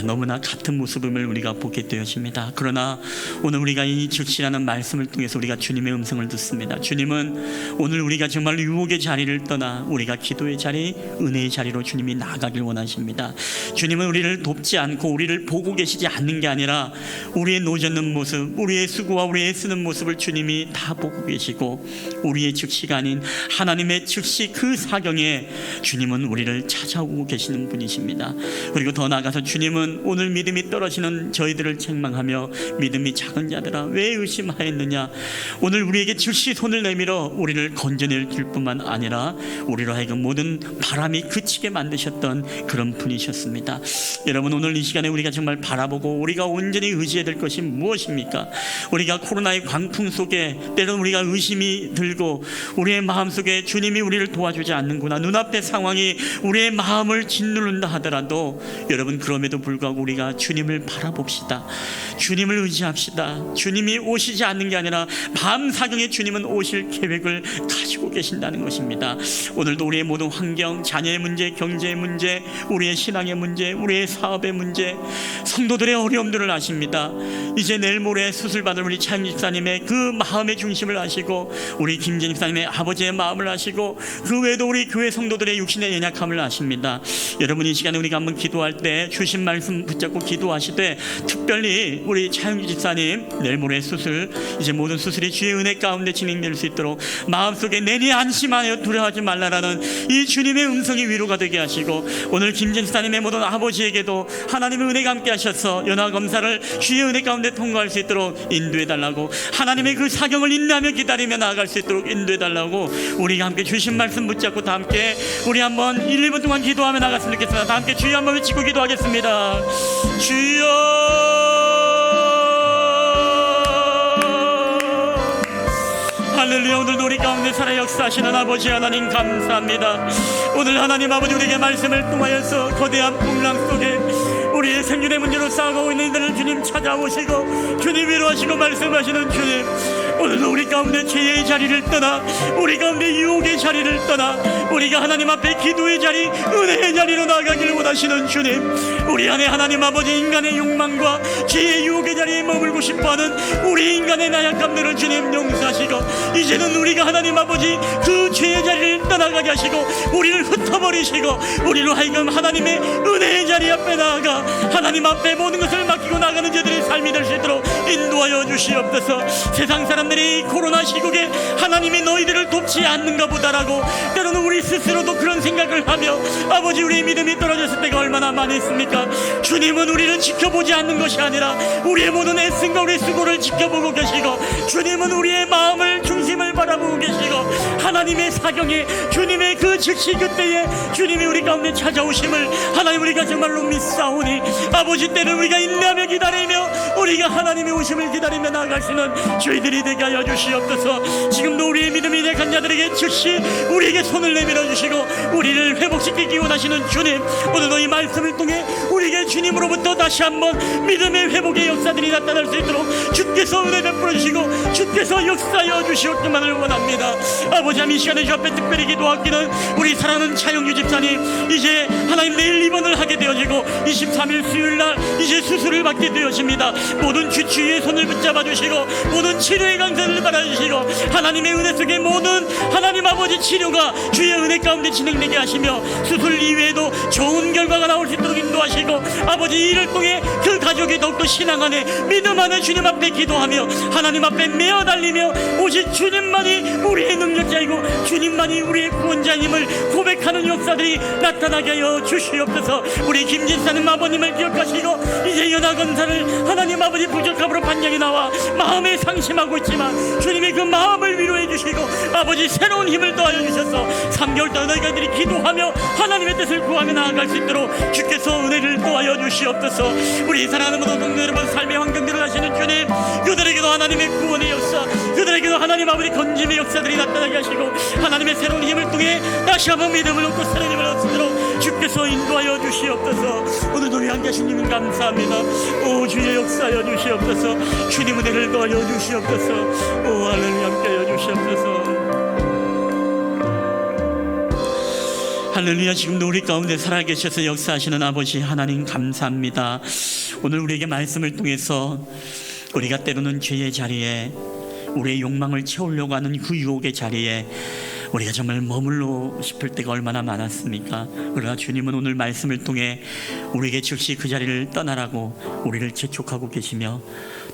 너무나 같은 모습임을 우리가 보게 되어집니다. 그러나 오늘 우리가 이 즉시라는 말씀을 통해서 우리가 주님의 음성을 듣습니다. 주님은 오늘 우리가 정말 유혹의 자리를 떠나 우리가 기도의 자리, 은혜의 자리로 주님이 나아가길 원하십니다. 주님은 우리를 돕지 않고 우리를 보고 계시지 않는 게 아니라 우리의 노젓는 모습, 우리의 수고와 우리의 애쓰는 모습을 주님이 다 보고 계시고, 우리의 즉시가 아닌 하나님의 즉시 그 사경에 주님은 우리를 찾아오고 계시는 분이십니다. 그리고 더 나아가서 주님은 오늘 믿음이 떨어지는 저희들을 책망하며 믿음이 작은 자들아 왜 의심하였느냐, 오늘 우리에게 즉시 손을 내밀어 우리를 건져낼 줄 뿐만 아니라 우리로 하여금 모든 바람이 그치게 만드셨던 그런 분이셨습니다. 여러분, 오늘 이 시간에 우리가 정말 바라보고 우리가 온전히 의지해야 될 것이 무엇입니까? 우리가 코로나의 광풍 속에 때로는 우리가 의심이 들고 우리의 마음속에 주님이 우리를 도와주지 않는구나, 눈앞의 상황이 우리의 마음을 짓누른다 하더라도 여러분, 그럼에도 불구하고 우리가 주님을 바라봅시다. 주님을 의지합시다. 주님이 오시지 않는 게 아니라 밤 사경에 주님은 오실 계획을 가지고 계신다는 것입니다. 오늘도 우리의 모든 환경, 자녀의 문제, 경제의 문제, 우리의 신앙의 문제, 우리의 사업의 문제, 성도들의 어려움들을 아십니다. 이제 내일 모레 수술받을 우리 차영 집사님의 그 마음의 중심을 아시고, 우리 김진 집사님의 아버지의 마음을 아시고, 그 외에도 우리 교회 성도들의 육신의 연약함을 아십니다. 여러분, 이 시간에 우리가 한번 기도할 때 주신 말씀 붙잡고 기도하시되, 특별히 우리 차영 집사님 내일 모레 수술, 이제 모든 수술이 주의 은혜 가운데 진행될 수 있도록 마음속에 내니 안심하여 두려워하지 말라라는 이 주님의 음성이 위로가 되게 하시고, 오늘 김진 집사님의 모든 아버지에게도 하나님의 은혜가 함께 하셔서 연화검사를 주의 은혜 가운데 통과할 수 있도록 인도해달라고, 하나님의 그 사경을 인내하며 기다리며 나아갈 수 있도록 인도해달라고, 우리가 함께 주신 말씀 붙잡고 다 함께 우리 한번 1, 2분 동안 기도하며 나갔으면 좋겠습니다. 다 함께 주여 한번 외치고 기도하겠습니다. 주여, 할렐루야. 오늘도 우리 가운데 살아 역사하시는 아버지 하나님 감사합니다. 오늘 하나님 아버지 우리에게 말씀을 통하여서 거대한 풍랑 속에 우리의 생존의 문제로 싸우고 있는 이들을 주님 찾아오시고 주님 위로하시고 말씀하시는 주님, 오늘도 우리 가운데 죄의 자리를 떠나 우리 가운데 유혹의 자리를 떠나 우리가 하나님 앞에 기도의 자리, 은혜의 자리로 나아가기를 원하시는 주님, 우리 안에 하나님 아버지 인간의 욕망과 죄의 유혹의 자리에 머물고 싶어하는 우리 인간의 나약함들을 주님 용서하시고, 이제는 우리가 하나님 아버지 그 죄의 자리를 떠나가게 하시고 우리를 흩어버리시고 우리로 하여금 하나님의 은혜의 자리 앞에 나아가 하나님 앞에 모든 것을 맡기고 나가는 자들의 삶이 될 수 있도록 인도하여 주시옵소서. 세상 사람들이 코로나 시국에 하나님이 너희들을 돕지 않는가 보다라고 때로는 우리 스스로도 그런 생각을 하며 아버지 우리의 믿음이 떨어졌을 때가 얼마나 많이 있습니까? 주님은 우리를 지켜보지 않는 것이 아니라 우리의 모든 애씀과 우리의 수고를 지켜보고 계시고, 주님은 우리의 마음을 중심에 찾아오심을 바라보고 계시고 하나님의 사경에 주님의 그 즉시 그때에 주님이 우리 가운데 찾아오심을 하나님 우리가 정말로 믿사오니 아버지 때를 우리가 인내하며 기다리며 우리가 하나님의 오심을 기다리며 나아가시는 저희들이 되게 하여 주시옵소서. 지금도 우리의 믿음이 약한 자들에게 즉시 우리에게 손을 내밀어 주시고 우리를 회복시키기 원하시는 주님, 오늘도 이 말씀을 통해 우리에게 주님으로부터 다시 한번 믿음의 회복의 역사들이 나타날 수 있도록 주께서 은혜 베풀어 주시고 주께서 역사하여 주시옵기만을 원합니다. 아버지 이 시간에 주 앞에 특별히 기도하기는 우리 사랑하는 차영규 집사님 이제 하나님 내일 입원을 하게 되어지고 23일 수요일날 이제 수술을 받게 되어집니다. 모든 주치의의 손을 붙잡아 주시고 모든 치료의 강사를 받아주시고 하나님의 은혜 속에 모든 하나님 아버지 치료가 주의 은혜 가운데 진행되게 하시며 수술 이외에도 좋은 결과가 나올 수 있도록 인도하시고 아버지 이를 통해 그 가족이 더욱더 신앙 안에 믿음 안에 주님 앞에 기도하며 하나님 앞에 매어 달리며 오직 주님만이 우리의 능력자이고 주님만이 우리의 구원자임을 고백하는 역사들이 나타나게 하여 주시옵소서. 우리 김진사님 아버님을 기억하시고 이제 연하검사를 하나님 아버지 부족함으로 판정이 나와 마음에 상심하고 있지만 주님이 그 마음을 위로해 주시고 아버지 새로운 힘을 더하여 주셔서 3개월 동안 너희들이 기도하며 하나님의 뜻을 구하며 나아갈 수 있도록 주께서 은혜를 더하여 주시옵소서. 우리 사랑하는 모든 동료 여러분 삶의 환경들을 하시는 주님, 그들에게도 하나님의 구원의 역사, 그들에게도 하나님 아버지 건짐의 역사들이 나타나게 하시고 하나님의 새로운 힘을 통해 다시 한번 믿음을 얻고 새로운 힘을 얻도록 주께서 인도하여 주시옵소서. 오늘도 우리 함께 하신 주님 감사합니다. 오 주의 역사하여 주시옵소서. 주님 은혜를 더하여 주시옵소서. 오 할렐루야 함께하여 주시옵소서. 할렐루야. 지금도 우리 가운데 살아계셔서 역사하시는 아버지 하나님 감사합니다. 오늘 우리에게 말씀을 통해서 우리가 때로는 죄의 자리에 우리의 욕망을 채우려고 하는 그 유혹의 자리에 우리가 정말 머물러 싶을 때가 얼마나 많았습니까? 그러나 주님은 오늘 말씀을 통해 우리에게 즉시 그 자리를 떠나라고 우리를 재촉하고 계시며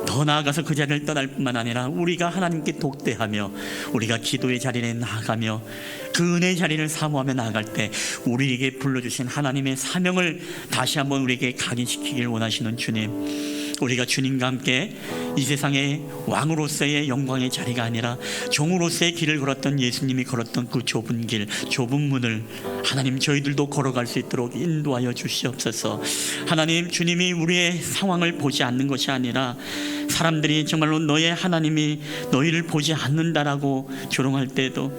더 나아가서 그 자리를 떠날 뿐만 아니라 우리가 하나님께 독대하며 우리가 기도의 자리에 나아가며 그 은혜의 자리를 사모하며 나아갈 때 우리에게 불러주신 하나님의 사명을 다시 한번 우리에게 각인시키길 원하시는 주님, 우리가 주님과 함께 이 세상의 왕으로서의 영광의 자리가 아니라 종으로서의 길을 걸었던 예수님이 걸었던 그 좁은 길, 좁은 문을 하나님 저희들도 걸어갈 수 있도록 인도하여 주시옵소서. 하나님, 주님이 우리의 상황을 보지 않는 것이 아니라 사람들이 정말로 너의 하나님이 너희를 보지 않는다라고 조롱할 때에도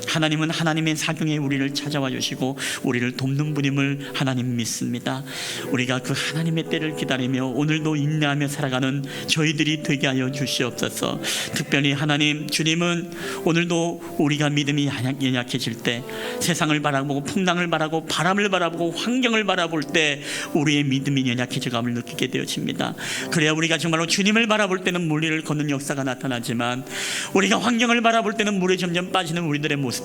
하나님은 하나님의 사경에 우리를 찾아와 주시고 우리를 돕는 분임을 하나님 믿습니다. 우리가 그 하나님의 때를 기다리며 오늘도 인내하며 살아가는 저희들이 되게 하여 주시옵소서. 특별히 하나님, 주님은 오늘도 우리가 믿음이 연약해질 때 세상을 바라보고 풍랑을 바라보고 바람을 바라보고 환경을 바라볼 때 우리의 믿음이 연약해져감을 느끼게 되어집니다. 그래야 우리가 정말로 주님을 바라볼 때는 물리를 걷는 역사가 나타나지만 우리가 환경을 바라볼 때는 물에 점점 빠지는 우리들의 모습,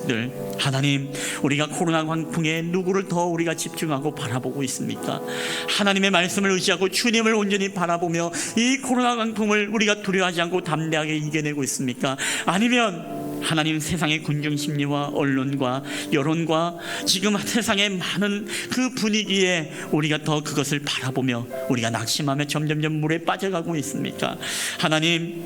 하나님, 우리가 코로나 광풍에 누구를 더 우리가 집중하고 바라보고 있습니까? 하나님의 말씀을 의지하고 주님을 온전히 바라보며 이 코로나 광풍을 우리가 두려워하지 않고 담대하게 이겨내고 있습니까? 아니면 하나님 세상의 군중심리와 언론과 여론과 지금 세상의 많은 그 분위기에 우리가 더 그것을 바라보며 우리가 낙심하며 점점점 물에 빠져가고 있습니까? 하나님,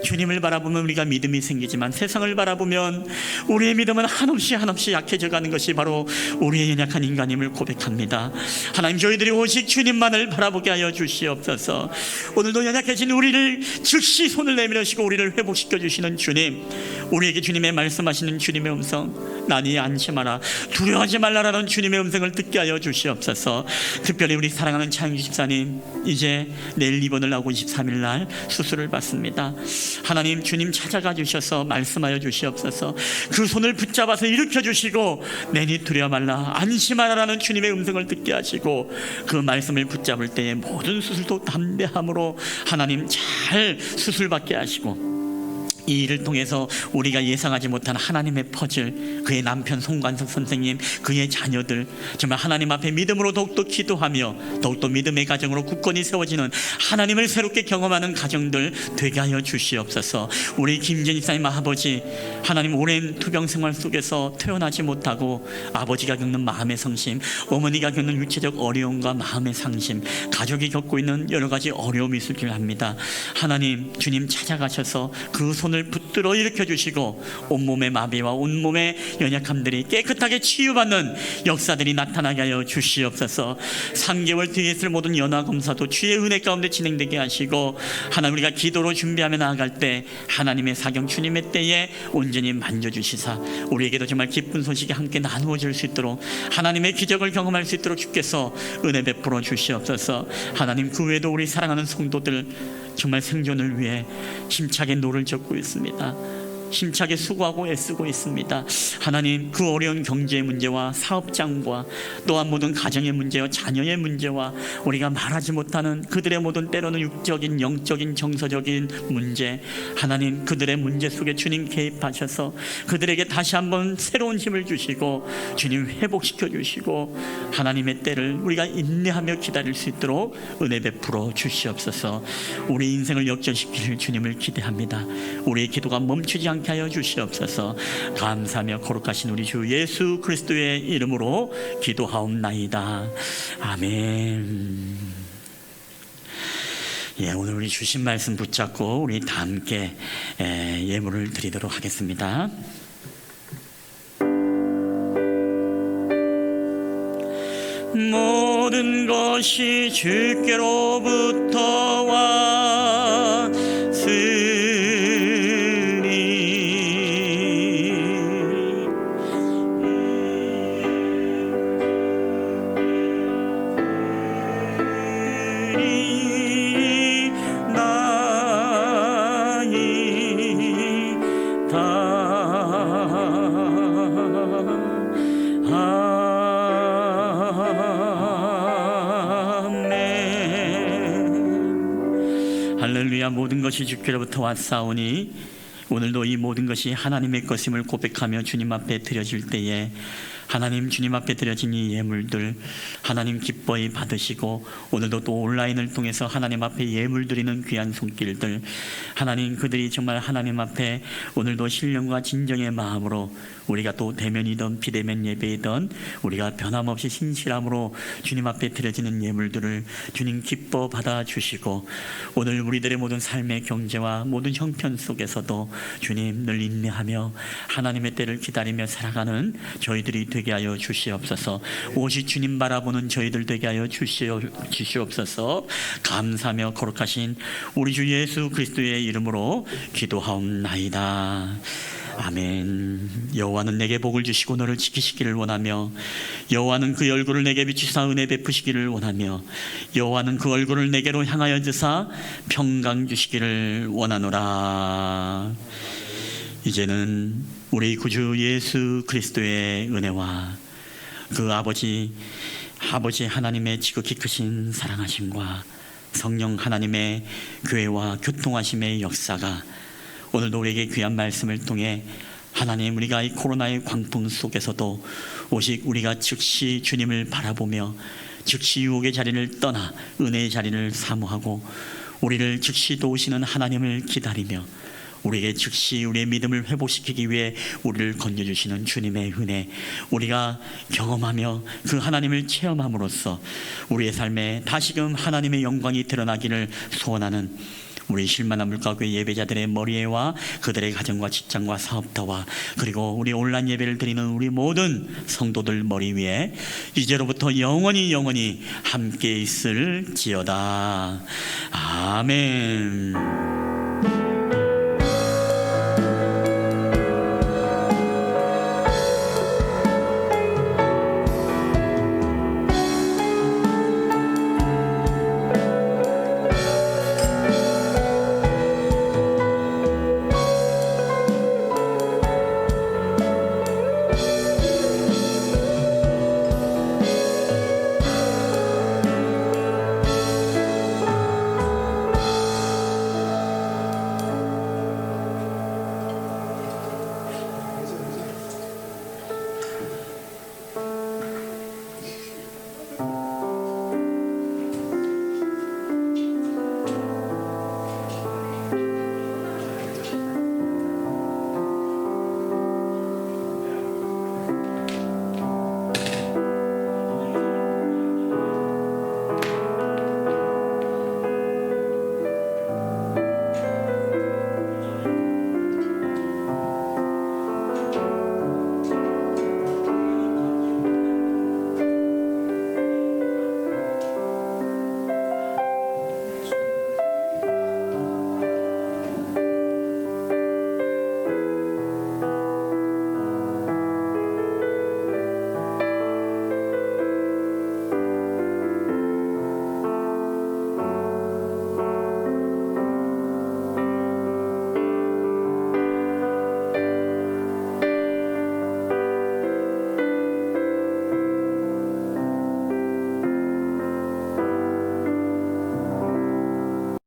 주님을 바라보면 우리가 믿음이 생기지만 세상을 바라보면 우리의 믿음은 한없이 약해져 가는 것이 바로 우리의 연약한 인간임을 고백합니다. 하나님, 저희들이 오직 주님만을 바라보게 하여 주시옵소서. 오늘도 연약해진 우리를 즉시 손을 내밀으시고 우리를 회복시켜 주시는 주님, 우리에게 주님의 말씀하시는 주님의 음성, 난이 안심하라, 두려워하지 말라라는 주님의 음성을 듣게 하여 주시옵소서. 특별히 우리 사랑하는 차영주 집사님, 이제 내일 입원을 하고 23일 날 수술을 받습니다. 하나님, 주님 찾아가 주셔서 말씀하여 주시옵소서. 그 손을 붙잡아서 일으켜 주시고 내니 두려워 말라, 안심하라라는 주님의 음성을 듣게 하시고 그 말씀을 붙잡을 때에 모든 수술도 담대함으로 하나님 잘 수술받게 하시고 이 일을 통해서 우리가 예상하지 못한 하나님의 퍼즐, 그의 남편 송관석 선생님, 그의 자녀들 정말 하나님 앞에 믿음으로 더욱더 기도하며 더욱더 믿음의 가정으로 굳건히 세워지는 하나님을 새롭게 경험하는 가정들 되게 하여 주시옵소서. 우리 김진희 사님 아버지, 하나님 오랜 투병 생활 속에서 태어나지 못하고 아버지가 겪는 마음의 상심, 어머니가 겪는 육체적 어려움과 마음의 상심, 가족이 겪고 있는 여러 가지 어려움이 있을 줄 압니다. 하나님, 주님 찾아가셔서 그 손을 손을 붙들어 일으켜 주시고 온몸의 마비와 온몸의 연약함들이 깨끗하게 치유받는 역사들이 나타나게 하여 주시옵소서. 3개월 뒤에 있을 모든 연화검사도 주의 은혜 가운데 진행되게 하시고, 하나님 우리가 기도로 준비하며 나아갈 때 하나님의 사경 주님의 때에 온전히 만져주시사 우리에게도 정말 기쁜 소식이 함께 나누어질 수 있도록, 하나님의 기적을 경험할 수 있도록 주께서 은혜 베풀어 주시옵소서. 하나님 그 외에도 우리 사랑하는 성도들 정말 생존을 위해 힘차게 노를 젓고 있습니다. 힘차게 수고하고 애쓰고 있습니다. 하나님 그 어려운 경제의 문제와 사업장과 또한 모든 가정의 문제와 자녀의 문제와 우리가 말하지 못하는 그들의 모든 때로는 육적인 영적인 정서적인 문제, 하나님 그들의 문제 속에 주님 개입하셔서 그들에게 다시 한번 새로운 힘을 주시고 주님 회복시켜 주시고 하나님의 때를 우리가 인내하며 기다릴 수 있도록 은혜 베풀어 주시옵소서. 우리 인생을 역전시킬 주님을 기대합니다. 우리의 기도가 멈추지 않게 하여 주시옵소서. 감사하며 거룩하신 우리 주 예수 그리스도의 이름으로 기도하옵나이다. 아멘. 예, 오늘 우리 주신 말씀 붙잡고 우리 다 함께 예물을 드리도록 하겠습니다. 모든 것이 주께로부터 왔으니 할렐루야. 모든 것이 주께로부터 왔사오니 오늘도 이 모든 것이 하나님의 것임을 고백하며 주님 앞에 드려질 때에 하나님 주님 앞에 드려진 이 예물들 하나님 기뻐히 받으시고, 오늘도 또 온라인을 통해서 하나님 앞에 예물 드리는 귀한 손길들 하나님 그들이 정말 하나님 앞에 오늘도 신령과 진정의 마음으로 우리가 또 대면이든 비대면 예배이든 우리가 변함없이 신실함으로 주님 앞에 드려지는 예물들을 주님 기뻐 받아주시고, 오늘 우리들의 모든 삶의 경제와 모든 형편 속에서도 주님 늘 인내하며 하나님의 때를 기다리며 살아가는 저희들이 되게 하여 주시옵소서. 오직 주님 바라보는 저희들 되게 하여 주시옵소서. 감사하며 거룩하신 우리 주 예수 그리스도의 이름으로 기도하옵나이다. 아멘. 여호와는 내게 복을 주시고 너를 지키시기를 원하며, 여호와는 그 얼굴을 내게 비추사 은혜 베푸시기를 원하며, 여호와는 그 얼굴을 내게로 향하여 드사 평강 주시기를 원하노라. 이제는 우리 구주 예수 그리스도의 은혜와 그 아버지 하나님의 지극히 크신 사랑하심과 성령 하나님의 교회와 교통하심의 역사가 오늘도 우리에게 귀한 말씀을 통해 하나님 우리가 이 코로나의 광풍 속에서도 오직 우리가 즉시 주님을 바라보며 즉시 유혹의 자리를 떠나 은혜의 자리를 사모하고 우리를 즉시 도우시는 하나님을 기다리며 우리에게 즉시 우리의 믿음을 회복시키기 위해 우리를 건져주시는 주님의 은혜, 우리가 경험하며 그 하나님을 체험함으로써 우리의 삶에 다시금 하나님의 영광이 드러나기를 소원하는 우리 실만한 물가교회 예배자들의 머리에와 그들의 가정과 직장과 사업터와 그리고 우리 온라인 예배를 드리는 우리 모든 성도들 머리 위에 이제로부터 영원히 함께 있을지어다. 아멘.